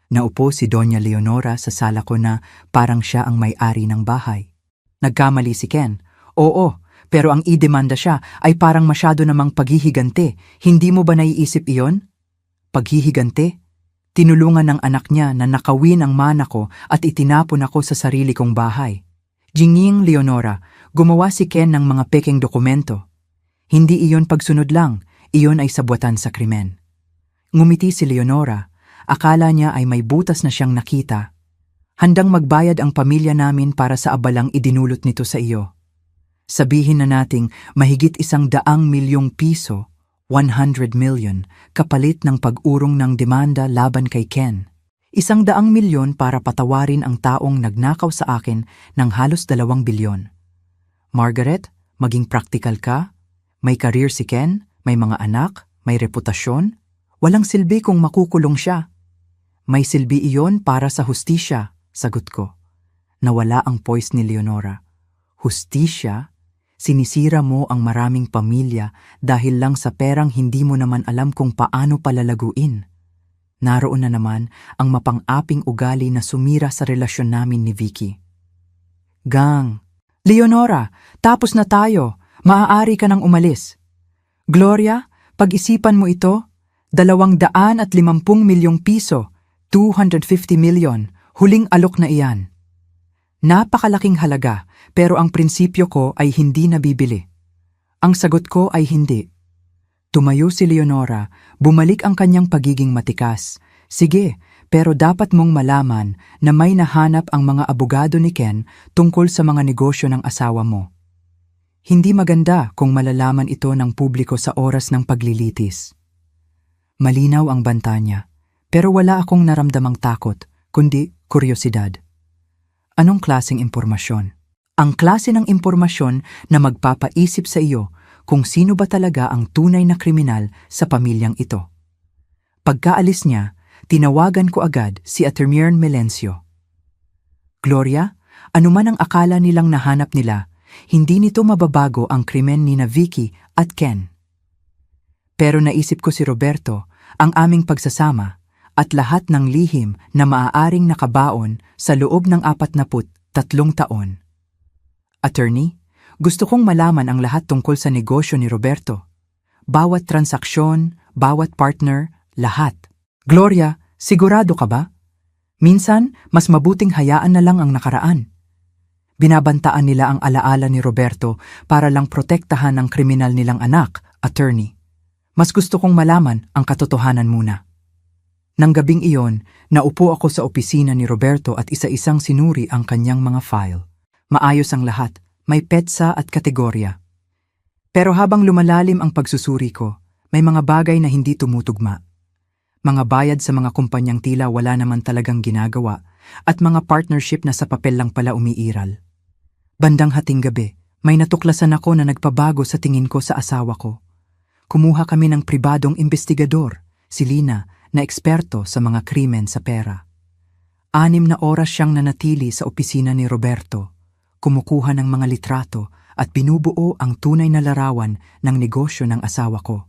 Naupo si Doña Leonora sa sala ko na parang siya ang may-ari ng bahay. Nagkamali si Ken. Oo, pero ang idemanda siya ay parang masyado namang paghihigante. Hindi mo ba naiisip iyon? Paghihigante? Tinulungan ng anak niya na nakawin ang mana ko at itinapon ako sa sarili kong bahay. Jinging Leonora, gumawa si Ken ng mga pekeng dokumento. Hindi iyon pagsunod lang, iyon ay sabuatan sa krimen. Ngumiti si Leonora, akala niya ay may butas na siyang nakita. Handang magbayad ang pamilya namin para sa abalang idinulot nito sa iyo. Sabihin na nating mahigit 100 milyong piso, 100 million, kapalit ng pag-urong ng demanda laban kay Ken. 100 milyon para patawarin ang taong nagnakaw sa akin ng halos 2 bilyon. Margaret, maging praktikal ka. May career si Ken, may mga anak, may reputasyon. Walang silbi kung makukulong siya. May silbi iyon para sa hustisya, sagot ko. Nawala ang poise ni Leonora. Hustisya? Sinisira mo ang maraming pamilya dahil lang sa perang hindi mo naman alam kung paano palalaguin. Naroon na naman ang mapang-aping ugali na sumira sa relasyon namin ni Vicky. Gang, Leonora, tapos na tayo. Maaari ka nang umalis. Gloria, pag-isipan mo ito, 250 milyong piso, 250 milyon, huling alok na iyan. Napakalaking halaga, pero ang prinsipyo ko ay hindi nabibili. Ang sagot ko ay hindi. Tumayo si Leonora, bumalik ang kanyang pagiging matikas. Sige, pero dapat mong malaman na may nahanap ang mga abogado ni Ken tungkol sa mga negosyo ng asawa mo. Hindi maganda kung malalaman ito ng publiko sa oras ng paglilitis. Malinaw ang banta niya, pero wala akong naramdamang takot, kundi kuryosidad. Anong klaseng impormasyon? Ang klase ng impormasyon na magpapaisip sa iyo kung sino ba talaga ang tunay na kriminal sa pamilyang ito. Pagkaalis niya, tinawagan ko agad si Attorney Melencio. Gloria, anuman ang akala nilang nahanap nila, hindi nito mababago ang krimen ni na Vicky at Ken. Pero naisip ko si Roberto, ang aming pagsasama, at lahat ng lihim na maaaring nakabaon sa loob ng 43 taon. Attorney, gusto kong malaman ang lahat tungkol sa negosyo ni Roberto. Bawat transaksyon, bawat partner, lahat. Gloria, sigurado ka ba? Minsan, mas mabuting hayaan na lang ang nakaraan. Binabantaan nila ang alaala ni Roberto para lang protektahan ang kriminal nilang anak, attorney. Mas gusto kong malaman ang katotohanan muna. Nang gabing iyon, naupo ako sa opisina ni Roberto at isa-isang sinuri ang kanyang mga file. Maayos ang lahat, may petsa at kategorya. Pero habang lumalalim ang pagsusuri ko, may mga bagay na hindi tumutugma. Mga bayad sa mga kumpanyang tila wala naman talagang ginagawa at mga partnership na sa papel lang pala umiiral. Bandang hating gabi, may natuklasan ako na nagpabago sa tingin ko sa asawa ko. Kumuha kami ng pribadong investigador, si Lina, na eksperto sa mga krimen sa pera. 6 na oras siyang nanatili sa opisina ni Roberto. kumukuha ng mga litrato at binubuo ang tunay na larawan ng negosyo ng asawa ko.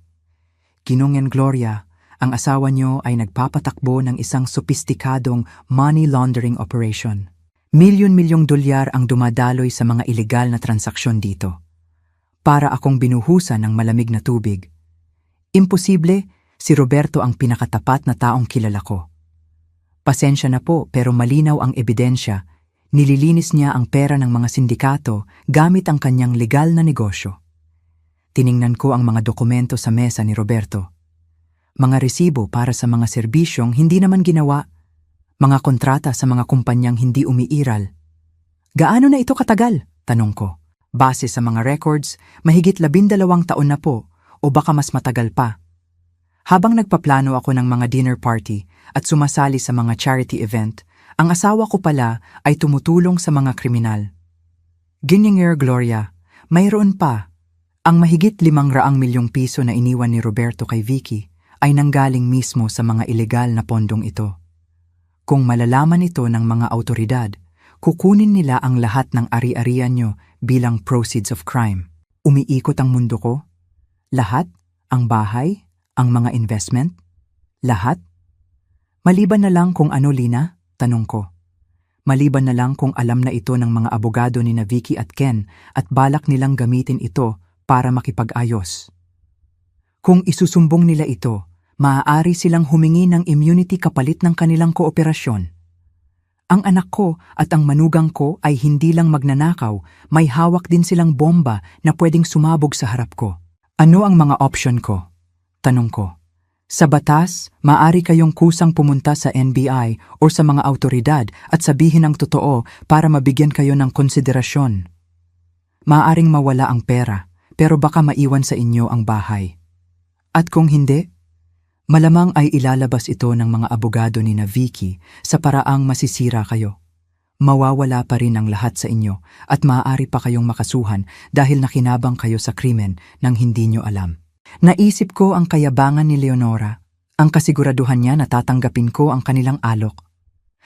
Ginong Gloria, ang asawa niyo ay nagpapatakbo ng isang sopistikadong money laundering operation. Milyon-milyong dolyar ang dumadaloy sa mga ilegal na transaksyon dito. Para akong binuhusan ng malamig na tubig. Imposible, si Roberto ang pinakatapat na taong kilala ko. Pasensya na po pero malinaw ang ebidensya. Nililinis niya ang pera ng mga sindikato gamit ang kanyang legal na negosyo. Tiningnan ko ang mga dokumento sa mesa ni Roberto. Mga resibo para sa mga serbisyong hindi naman ginawa, mga kontrata sa mga kumpanyang hindi umiiral. Gaano na ito katagal? Tanong ko. Base sa mga records, mahigit 12 taon na po o baka mas matagal pa. Habang nagpaplano ako ng mga dinner party at sumasali sa mga charity event, ang asawa ko pala ay tumutulong sa mga kriminal. Ginong Gloria, mayroon pa. Ang mahigit 500 milyong piso na iniwan ni Roberto kay Vicky ay nanggaling mismo sa mga ilegal na pondong ito. Kung malalaman ito ng mga autoridad, kukunin nila ang lahat ng ari-arian nyo bilang proceeds of crime. Umiikot ang mundo ko? Lahat? Ang bahay? Ang mga investment? Lahat? Maliban na lang kung ano, Lina? Tanong ko. Maliban na lang kung alam na ito ng mga abogado ni na Vicky at Ken at balak nilang gamitin ito para makipag-ayos. Kung isusumbong nila ito, maaari silang humingi ng immunity kapalit ng kanilang kooperasyon. Ang anak ko at ang manugang ko ay hindi lang magnanakaw, may hawak din silang bomba na pwedeng sumabog sa harap ko. Ano ang mga option ko? Tanong ko. Sa batas, maaari kayong kusang pumunta sa NBI o sa mga autoridad at sabihin ang totoo para mabigyan kayo ng konsiderasyon. Maaaring mawala ang pera, pero baka maiwan sa inyo ang bahay. At kung hindi, malamang ay ilalabas ito ng mga abogado ni na Vicky sa paraang masisira kayo. Mawawala pa rin ang lahat sa inyo at maaari pa kayong makasuhan dahil nakinabang kayo sa krimen nang hindi nyo alam. Naisip ko ang kayabangan ni Leonora, ang kasiguraduhan niya na tatanggapin ko ang kanilang alok.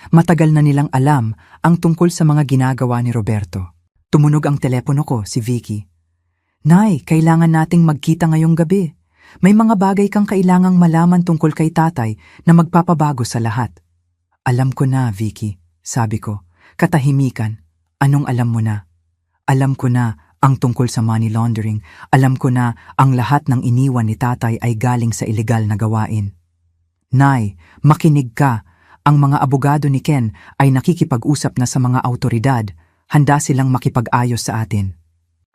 Matagal na nilang alam ang tungkol sa mga ginagawa ni Roberto. Tumunog ang telepono ko, si Vicky. Nay, kailangan nating magkita ngayong gabi. May mga bagay kang kailangang malaman tungkol kay tatay na magpapabago sa lahat. Alam ko na, Vicky, sabi ko. Katahimikan. Anong alam mo na? Alam ko na ang tungkol sa money laundering. Alam ko na ang lahat ng iniwan ni tatay ay galing sa ilegal na gawain. Nay, makinig ka. Ang mga abogado ni Ken ay nakikipag-usap na sa mga autoridad. Handa silang makipag-ayos sa atin.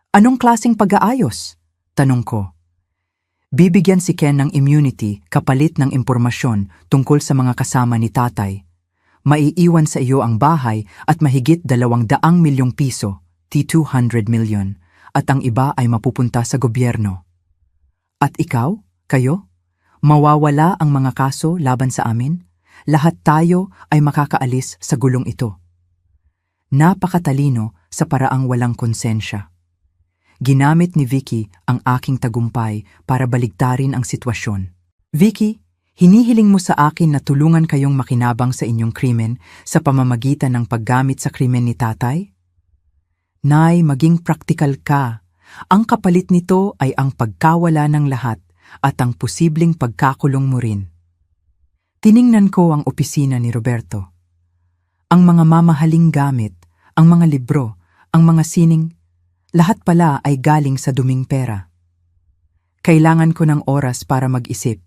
Anong klaseng pag-aayos? Tanong ko. Bibigyan si Ken ng immunity kapalit ng impormasyon tungkol sa mga kasama ni tatay. Maiiwan sa iyo ang bahay at mahigit 200 milyong piso, T200 million, at ang iba ay mapupunta sa gobyerno. At ikaw, kayo? Mawawala ang mga kaso laban sa amin? Lahat tayo ay makakaalis sa gulong ito. Napakatalino sa paraang walang konsensya. Ginamit ni Vicky ang aking tagumpay para baligtarin ang sitwasyon. Vicky, hinihiling mo sa akin na tulungan kayong makinabang sa inyong krimen sa pamamagitan ng paggamit sa krimen ni tatay? Nay, maging praktikal ka. Ang kapalit nito ay ang pagkawala ng lahat at ang posibleng pagkakulong mo rin. Tiningnan ko ang opisina ni Roberto. Ang mga mamahaling gamit, ang mga libro, ang mga sining, lahat pala ay galing sa duming pera. Kailangan ko ng oras para mag-isip,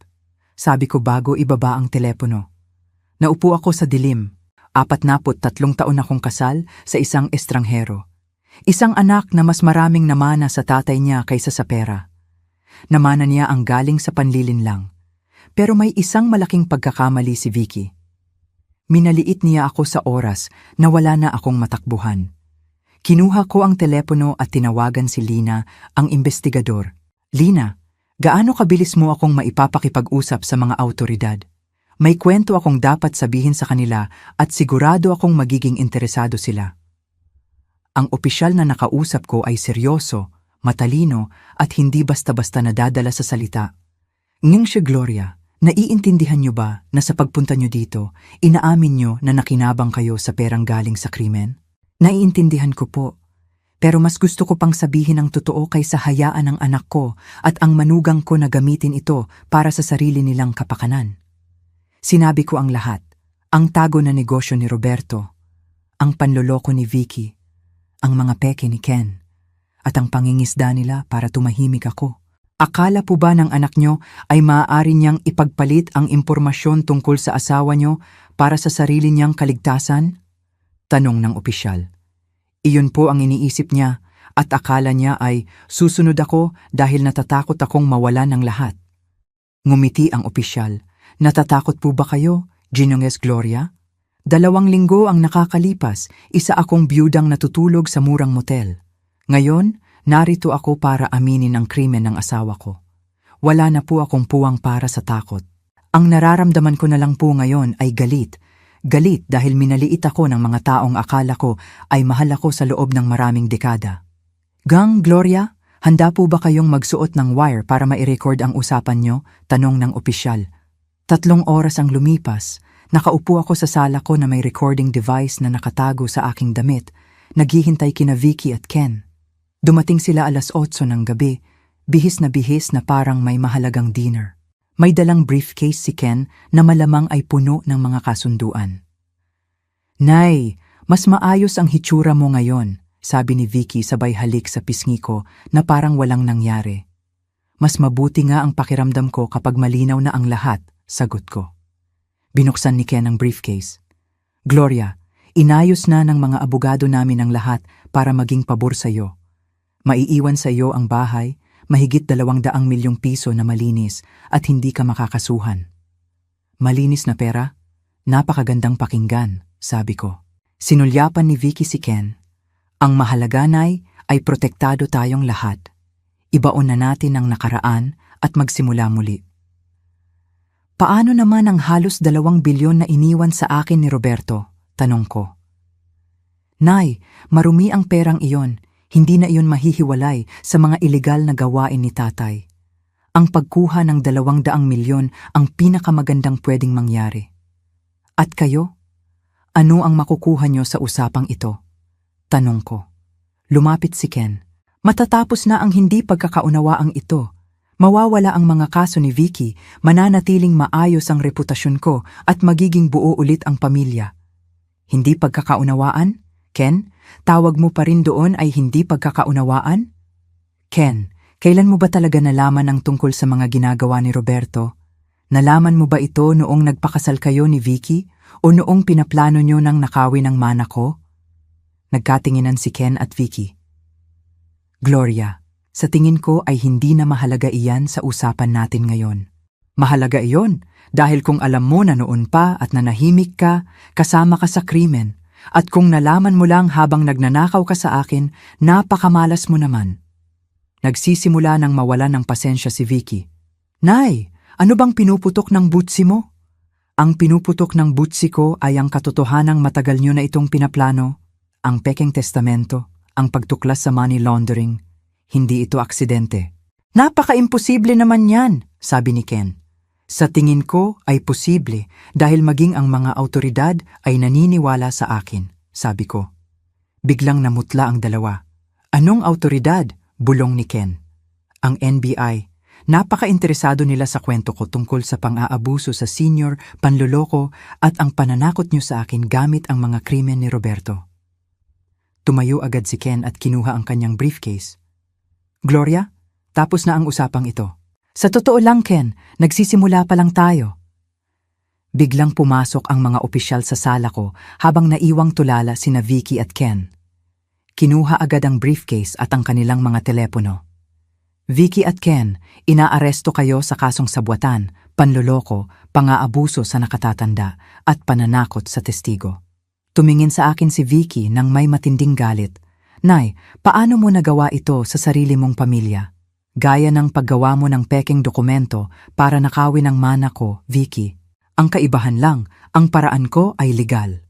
sabi ko bago ibaba ang telepono. Naupo ako sa dilim. 43 taon akong kasal sa isang estranghero. Isang anak na mas maraming namana sa tatay niya kaysa sa pera. Namana niya ang galing sa panlilinlang. Pero may isang malaking pagkakamali si Vicky. Minaliit niya ako sa oras na wala na akong matakbuhan. Kinuha ko ang telepono at tinawagan si Lina, ang investigador. Lina, gaano kabilis mo akong maipapakipag-usap sa mga autoridad? May kwento akong dapat sabihin sa kanila at sigurado akong magiging interesado sila. Ang opisyal na nakausap ko ay seryoso, matalino at hindi basta-basta nadadala sa salita. Ning Gloria, naiintindihan niyo ba na sa pagpunta niyo dito, inaamin niyo na nakinabang kayo sa perang galing sa krimen? Naiintindihan ko po, Pero mas gusto ko pang sabihin ang totoo kaysa hayaan ng anak ko at ang manugang ko na gamitin ito para sa sarili nilang kapakanan. Sinabi ko ang lahat, ang tago na negosyo ni Roberto, ang panloloko ni Vicky, ang mga peke ni Ken, at ang pangingisda nila para tumahimik ako. Akala po ba ng anak nyo ay maaari niyang ipagpalit ang impormasyon tungkol sa asawa nyo para sa sarili niyang kaligtasan? Tanong ng opisyal. Iyon po ang iniisip niya at akala niya ay susunod ako dahil natatakot akong mawalan ng lahat. Ngumiti ang opisyal. Natatakot po ba kayo, Ginonges Gloria? 2 linggo ang nakakalipas, isa akong biyudang natutulog sa murang motel. Ngayon, narito ako para aminin ang krimen ng asawa ko. Wala na po akong puwang para sa takot. Ang nararamdaman ko na lang po ngayon ay galit. Galit dahil minaliit ako ng mga taong akala ko ay mahal ako sa loob ng maraming dekada. Gang, Gloria, handa po ba kayong magsuot ng wire para mai-record ang usapan nyo? Tanong ng opisyal. 3 oras ang lumipas. Nakaupo ako sa sala ko na may recording device na nakatago sa aking damit. Naghihintay kina Vicky at Ken. Dumating sila 8:00 ng gabi, bihis na parang may mahalagang dinner. May dalang briefcase si Ken na malamang ay puno ng mga kasunduan. Nay, mas maayos ang hitsura mo ngayon, sabi ni Vicky sabay halik sa pisngi ko na parang walang nangyari. Mas mabuti nga ang pakiramdam ko kapag malinaw na ang lahat, sagot ko. Binuksan ni Ken ang briefcase. Gloria, inayos na ng mga abogado namin ang lahat para maging pabor sa iyo. Maiiwan sa iyo ang bahay, mahigit 200 milyong piso na malinis at hindi ka makakasuhan. Malinis na pera? Napakagandang pakinggan, sabi ko. Sinulyapan ni Vicky si Ken. Ang mahalaga, Nay, ay protektado tayong lahat. Ibaon na natin ang nakaraan at magsimula muli. Paano naman ang halos 2 bilyon na iniwan sa akin ni Roberto? Tanong ko. Nay, marumi ang perang iyon. Hindi na iyon mahihiwalay sa mga ilegal na gawain ni tatay. Ang pagkuha ng 200 milyon ang pinakamagandang pwedeng mangyari. At kayo? Ano ang makukuha nyo sa usapang ito? Tanong ko. Lumapit si Ken. Matatapos na ang hindi pagkakaunawaang ito. Mawawala ang mga kaso ni Vicky, mananatiling maayos ang reputasyon ko at magiging buo ulit ang pamilya. Hindi pagkakaunawaan? Ken, tawag mo pa rin doon ay hindi pagkakaunawaan? Ken, kailan mo ba talaga nalaman ang tungkol sa mga ginagawa ni Roberto? Nalaman mo ba ito noong nagpakasal kayo ni Vicky o noong pinaplano nyo ng nakawin ng mana ko? Nagkatinginan si Ken at Vicky. Gloria, sa tingin ko ay hindi na mahalaga iyan sa usapan natin ngayon. Mahalaga iyon dahil kung alam mo na noon pa at nanahimik ka, kasama ka sa krimen. At kung nalaman mo lang habang nagnanakaw ka sa akin, napakamalas mo naman. Nagsisimula ng mawalan ng pasensya si Vicky. Nay, ano bang pinuputok ng butsi mo? Ang pinuputok ng butsi ko ay ang katotohanang matagal nyo na itong pinaplano, ang pekeng testamento, ang pagtuklas sa money laundering. Hindi ito aksidente. Napaka-imposible naman yan, sabi ni Ken. Sa tingin ko ay posible dahil maging ang mga awtoridad ay naniniwala sa akin, sabi ko. Biglang namutla ang dalawa. Anong awtoridad? Bulong ni Ken. Ang NBI. Napaka-interesado nila sa kwento ko tungkol sa pang-aabuso sa senior, panloloko at ang pananakot niyo sa akin gamit ang mga krimen ni Roberto. Tumayo agad si Ken at kinuha ang kanyang briefcase. Gloria, tapos na ang usapang ito. Sa totoo lang, Ken, nagsisimula pa lang tayo. Biglang pumasok ang mga opisyal sa sala ko habang naiwang tulala sina Vicky at Ken. Kinuha agad ang briefcase at ang kanilang mga telepono. Vicky at Ken, inaaresto kayo sa kasong sabwatan, panloloko, pang-aabuso sa nakatatanda at pananakot sa testigo. Tumingin sa akin si Vicky nang may matinding galit. Nay, paano mo nagawa ito sa sarili mong pamilya? Gaya ng paggawa mo ng pekeng dokumento para nakawin ang mana ko, Vicky. Ang kaibahan lang, ang paraan ko ay legal.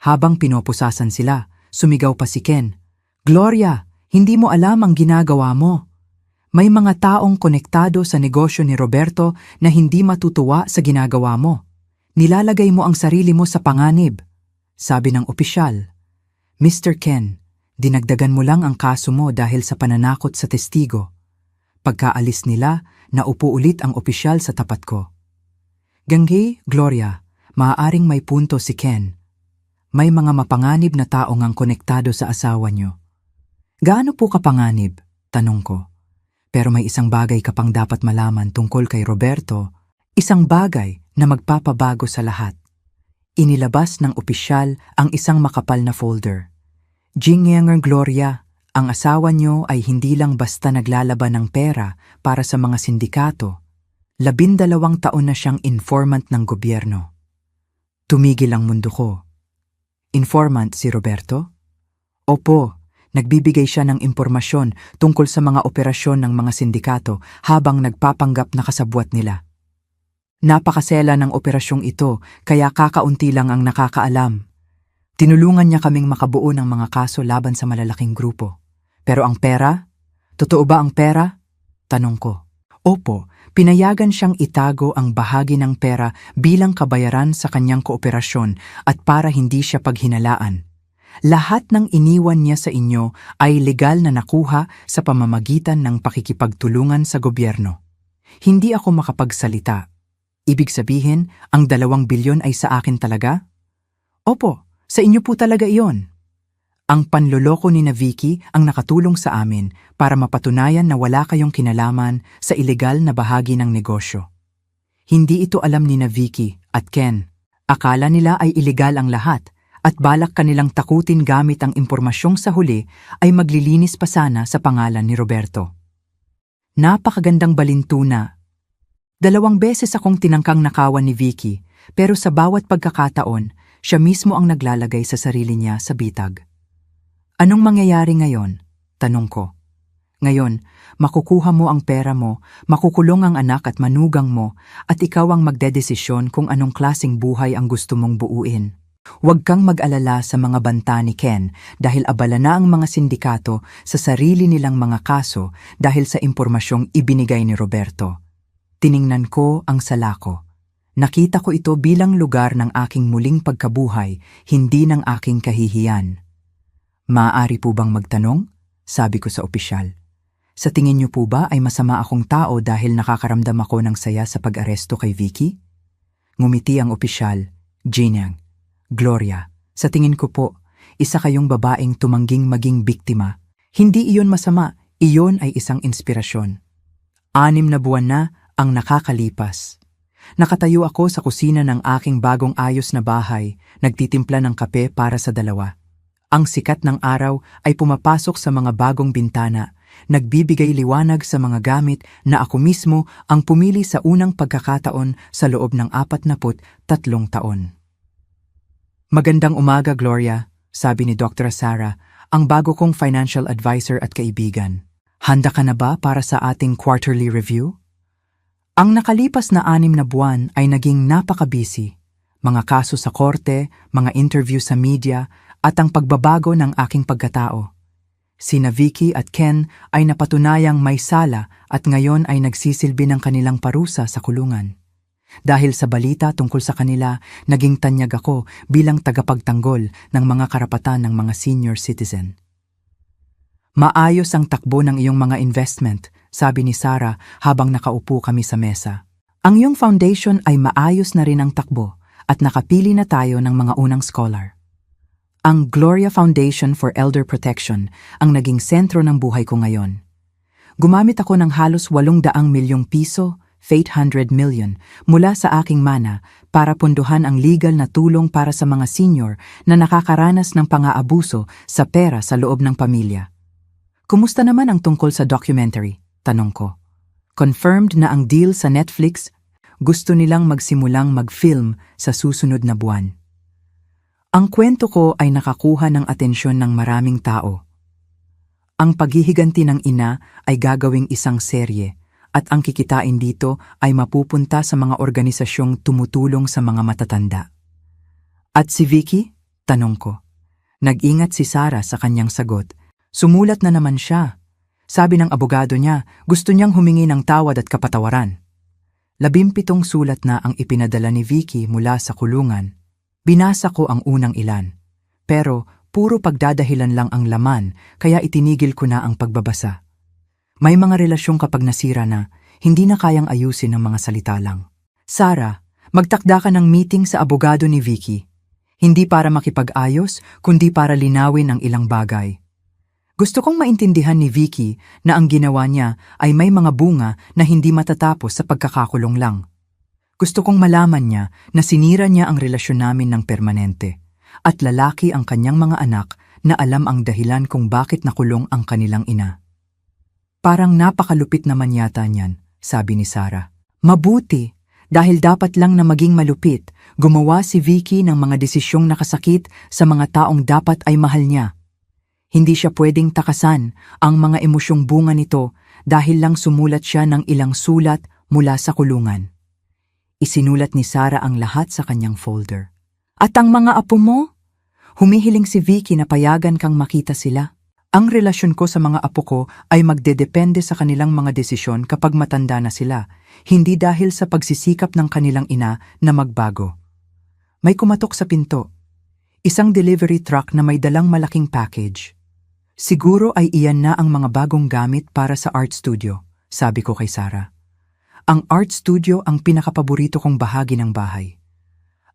Habang pinopusasan sila, sumigaw pa si Ken. Gloria, hindi mo alam ang ginagawa mo. May mga taong konektado sa negosyo ni Roberto na hindi matutuwa sa ginagawa mo. Nilalagay mo ang sarili mo sa panganib. Sabi ng opisyal. Mr. Ken, Dinagdagan mo lang ang kaso mo dahil sa pananakot sa testigo. Pagkaalis nila, naupo ulit ang opisyal sa tapat ko. Gangge, Gloria, maaaring may punto si Ken. May mga mapanganib na tao ngang konektado sa asawa niyo. Gaano po kapanganib? Tanong ko. Pero may isang bagay ka pang dapat malaman tungkol kay Roberto, isang bagay na magpapabago sa lahat. Inilabas ng opisyal ang isang makapal na folder. Jingenger Gloria, ang asawa niyo ay hindi lang basta naglalaban ng pera para sa mga sindikato. 12 taon na siyang informant ng gobyerno. Tumigil ang mundo ko. Informant si Roberto? Opo, nagbibigay siya ng impormasyon tungkol sa mga operasyon ng mga sindikato habang nagpapanggap na kasabwat nila. Napakasela ng operasyong ito kaya kakaunti lang ang nakakaalam. Tinulungan niya kaming makabuo ng mga kaso laban sa malalaking grupo. Pero ang pera? Totoo ba ang pera? Tanong ko. Opo, pinayagan siyang itago ang bahagi ng pera bilang kabayaran sa kanyang kooperasyon at para hindi siya paghinalaan. Lahat ng iniwan niya sa inyo ay legal na nakuha sa pamamagitan ng pakikipagtulungan sa gobyerno. Hindi ako makapagsalita. Ibig sabihin, ang 2 bilyon ay sa akin talaga? Opo, sa inyo po talaga iyon. Ang panloloko ni na Vicky ang nakatulong sa amin para mapatunayan na wala kayong kinalaman sa ilegal na bahagi ng negosyo. Hindi ito alam ni na Vicky at Ken. Akala nila ay ilegal ang lahat at balak kanilang takutin gamit ang impormasyong sa huli ay maglilinis pa sana sa pangalan ni Roberto. Napakagandang balintuna. 2 beses akong tinangkang nakawan ni Vicky pero sa bawat pagkakataon, siya mismo ang naglalagay sa sarili niya sa bitag. Anong mangyayari ngayon? Tanong ko. Ngayon, makukuha mo ang pera mo, makukulong ang anak at manugang mo, at ikaw ang magdedesisyon kung anong klaseng buhay ang gusto mong buuin. Huwag kang mag-alala sa mga banta ni Ken dahil abala na ang mga sindikato sa sarili nilang mga kaso dahil sa impormasyong ibinigay ni Roberto. Tiningnan ko ang sala ko. Nakita ko ito bilang lugar ng aking muling pagkabuhay, hindi ng aking kahihiyan. Maaari po bang magtanong? Sabi ko sa opisyal. Sa tingin niyo po ba ay masama akong tao dahil nakakaramdam ako ng saya sa pag-aresto kay Vicky? Ngumiti ang opisyal. Jinang, Gloria, sa tingin ko po, isa kayong babaeng tumangging maging biktima. Hindi iyon masama, iyon ay isang inspirasyon. 6 na buwan na ang nakakalipas. Nakatayo ako sa kusina ng aking bagong ayos na bahay, nagtitimpla ng kape para sa 2. Ang sikat ng araw ay pumapasok sa mga bagong bintana, nagbibigay liwanag sa mga gamit na ako mismo ang pumili sa unang pagkakataon sa loob ng 43 taon. Magandang umaga, Gloria, sabi ni Dr. Sarah, ang bago kong financial advisor at kaibigan. Handa ka na ba para sa ating quarterly review? Ang nakalipas na 6 na buwan ay naging napaka-busy. Mga kaso sa korte, mga interview sa media, at ang pagbabago ng aking pagkatao. Sina Vicky at Ken ay napatunayang may sala at ngayon ay nagsisilbi ng kanilang parusa sa kulungan. Dahil sa balita tungkol sa kanila, naging tanyag ako bilang tagapagtanggol ng mga karapatan ng mga senior citizen. Maayos ang takbo ng iyong mga investment, sabi ni Sarah habang nakaupo kami sa mesa. Ang iyong foundation ay maayos na rin ang takbo at nakapili na tayo ng mga unang scholar. Ang Gloria Foundation for Elder Protection ang naging sentro ng buhay ko ngayon. Gumamit ako ng halos 800 milyong piso, 800 million, mula sa aking mana para punduhan ang legal na tulong para sa mga senior na nakakaranas ng pang-aabuso sa pera sa loob ng pamilya. Kumusta naman ang tungkol sa documentary? Tanong ko. Confirmed na ang deal sa Netflix, gusto nilang magsimulang mag-film sa susunod na buwan. Ang kwento ko ay nakakuha ng atensyon ng maraming tao. Ang paghihiganti ng ina ay gagawing isang serye at ang kikitain dito ay mapupunta sa mga organisasyong tumutulong sa mga matatanda. At si Vicky? Tanong ko. Nag-ingat si Sarah sa kanyang sagot. Sumulat na naman siya. Sabi ng abogado niya, gusto niyang humingi ng tawad at kapatawaran. 17 sulat na ang ipinadala ni Vicky mula sa kulungan. Binasa ko ang unang ilan, pero puro pagdadahilan lang ang laman, kaya itinigil ko na ang pagbabasa. May mga relasyon kapag nasira na, hindi na kayang ayusin ng mga salita lang. Sarah, magtakda ka ng meeting sa abogado ni Vicky. Hindi para makipag-ayos, kundi para linawin ang ilang bagay. Gusto kong maintindihan ni Vicky na ang ginawa niya ay may mga bunga na hindi matatapos sa pagkakakulong lang. Gusto kong malaman niya na sinira niya ang relasyon namin ng permanente at lalaki ang kanyang mga anak na alam ang dahilan kung bakit nakulong ang kanilang ina. Parang napakalupit naman yata niyan, sabi ni Sarah. Mabuti, dahil dapat lang na maging malupit, gumawa si Vicky ng mga desisyong nakasakit sa mga taong dapat ay mahal niya. Hindi siya pwedeng takasan ang mga emosyong bunga nito dahil lang sumulat siya ng ilang sulat mula sa kulungan. Isinulat ni Sarah ang lahat sa kanyang folder. At ang mga apo mo? Humihiling si Vicky na payagan kang makita sila. Ang relasyon ko sa mga apo ko ay magdedepende sa kanilang mga desisyon kapag matanda na sila, hindi dahil sa pagsisikap ng kanilang ina na magbago. May kumatok sa pinto. Isang delivery truck na may dalang malaking package. Siguro ay iyan na ang mga bagong gamit para sa art studio, sabi ko kay Sarah. Ang art studio ang pinakapaborito kong bahagi ng bahay.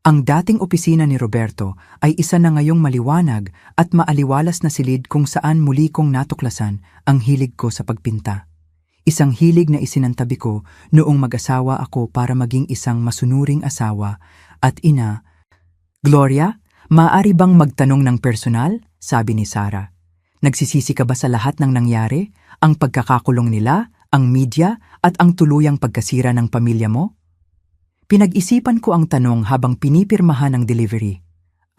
Ang dating opisina ni Roberto ay isa na ngayong maliwanag at maaliwalas na silid kung saan muli kong natuklasan ang hilig ko sa pagpinta. Isang hilig na isinantabi ko noong mag-asawa ako para maging isang masunuring asawa at ina. Gloria, maaari bang magtanong ng personal? Sabi ni Sarah. Nagsisisi ka ba sa lahat ng nangyari? Ang pagkakakulong nila, ang media, at ang tuluyang pagkasira ng pamilya mo? Pinag-isipan ko ang tanong habang pinipirmahan ang delivery.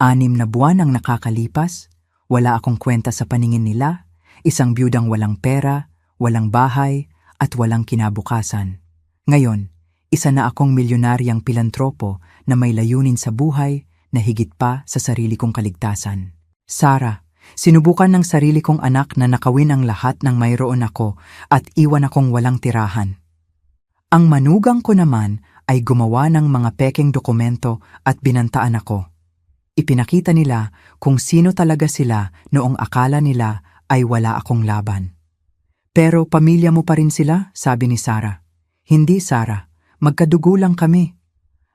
6 na buwan ang nakakalipas, wala akong kwenta sa paningin nila, isang biyudang walang pera, walang bahay, at walang kinabukasan. Ngayon, isa na akong milyonaryang pilantropo na may layunin sa buhay na higit pa sa sarili kong kaligtasan. Sarah, sinubukan ng sarili kong anak na nakawin ang lahat ng mayroon ako at iwan akong walang tirahan. Ang manugang ko naman ay gumawa ng mga pekeng dokumento at binantaan ako. Ipinakita nila kung sino talaga sila noong akala nila ay wala akong laban. Pero pamilya mo pa rin sila, sabi ni Sarah. Hindi, Sarah. Magkadugo lang kami.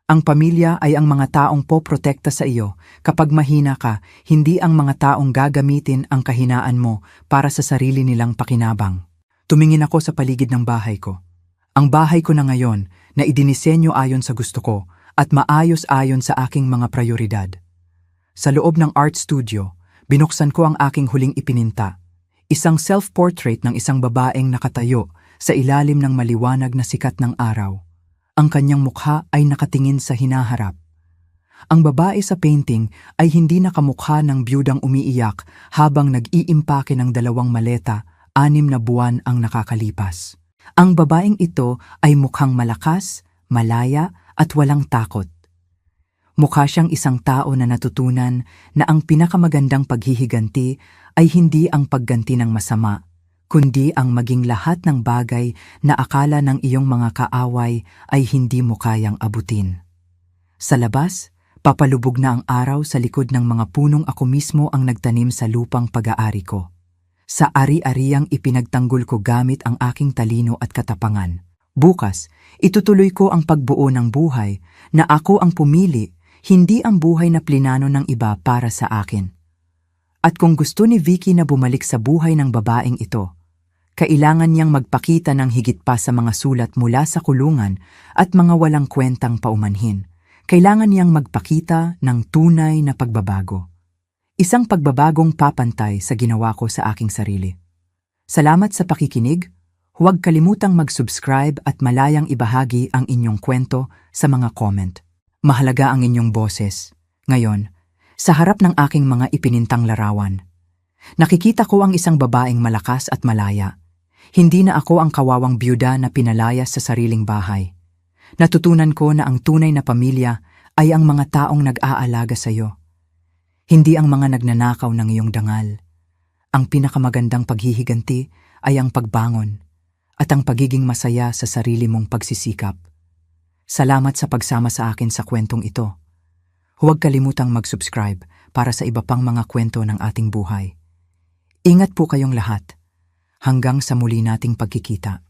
Ang pamilya ay ang mga taong poprotekta sa iyo kapag mahina ka, hindi ang mga taong gagamitin ang kahinaan mo para sa sarili nilang pakinabang. Tumingin ako sa paligid ng bahay ko. Ang bahay ko na ngayon na idinisenyo ayon sa gusto ko at maayos ayon sa aking mga prioridad. Sa loob ng art studio, binuksan ko ang aking huling ipininta. Isang self-portrait ng isang babaeng nakatayo sa ilalim ng maliwanag na sikat ng araw. Ang kanyang mukha ay nakatingin sa hinaharap. Ang babae sa painting ay hindi nakamukha ng biyudang umiiyak habang nag-iimpake ng 2 maleta, 6 na buwan ang nakakalipas. Ang babaeng ito ay mukhang malakas, malaya at walang takot. Mukha siyang isang tao na natutunan na ang pinakamagandang paghihiganti ay hindi ang pagganti ng masama, kundi ang maging lahat ng bagay na akala ng iyong mga kaaway ay hindi mo kayang abutin. Sa labas, papalubog na ang araw sa likod ng mga punong ako mismo ang nagtanim sa lupang pag-aari ko. Sa ari-ariang ipinagtanggol ko gamit ang aking talino at katapangan. Bukas, itutuloy ko ang pagbuo ng buhay na ako ang pumili, hindi ang buhay na plinano ng iba para sa akin. At kung gusto ni Vicky na bumalik sa buhay ng babaeng ito, kailangan niyang magpakita ng higit pa sa mga sulat mula sa kulungan at mga walang kwentang paumanhin. Kailangan niyang magpakita ng tunay na pagbabago. Isang pagbabagong papantay sa ginawa ko sa aking sarili. Salamat sa pakikinig. Huwag kalimutang mag-subscribe at malayang ibahagi ang inyong kwento sa mga comment. Mahalaga ang inyong boses. Ngayon, sa harap ng aking mga ipinintang larawan, nakikita ko ang isang babaeng malakas at malaya. Hindi na ako ang kawawang byuda na pinalayas sa sariling bahay. Natutunan ko na ang tunay na pamilya ay ang mga taong nag-aalaga sa iyo. Hindi ang mga nagnanakaw ng iyong dangal. Ang pinakamagandang paghihiganti ay ang pagbangon at ang pagiging masaya sa sarili mong pagsisikap. Salamat sa pagsama sa akin sa kwentong ito. Huwag kalimutang mag-subscribe para sa iba pang mga kwento ng ating buhay. Ingat po kayong lahat. Hanggang sa muli nating pagkikita.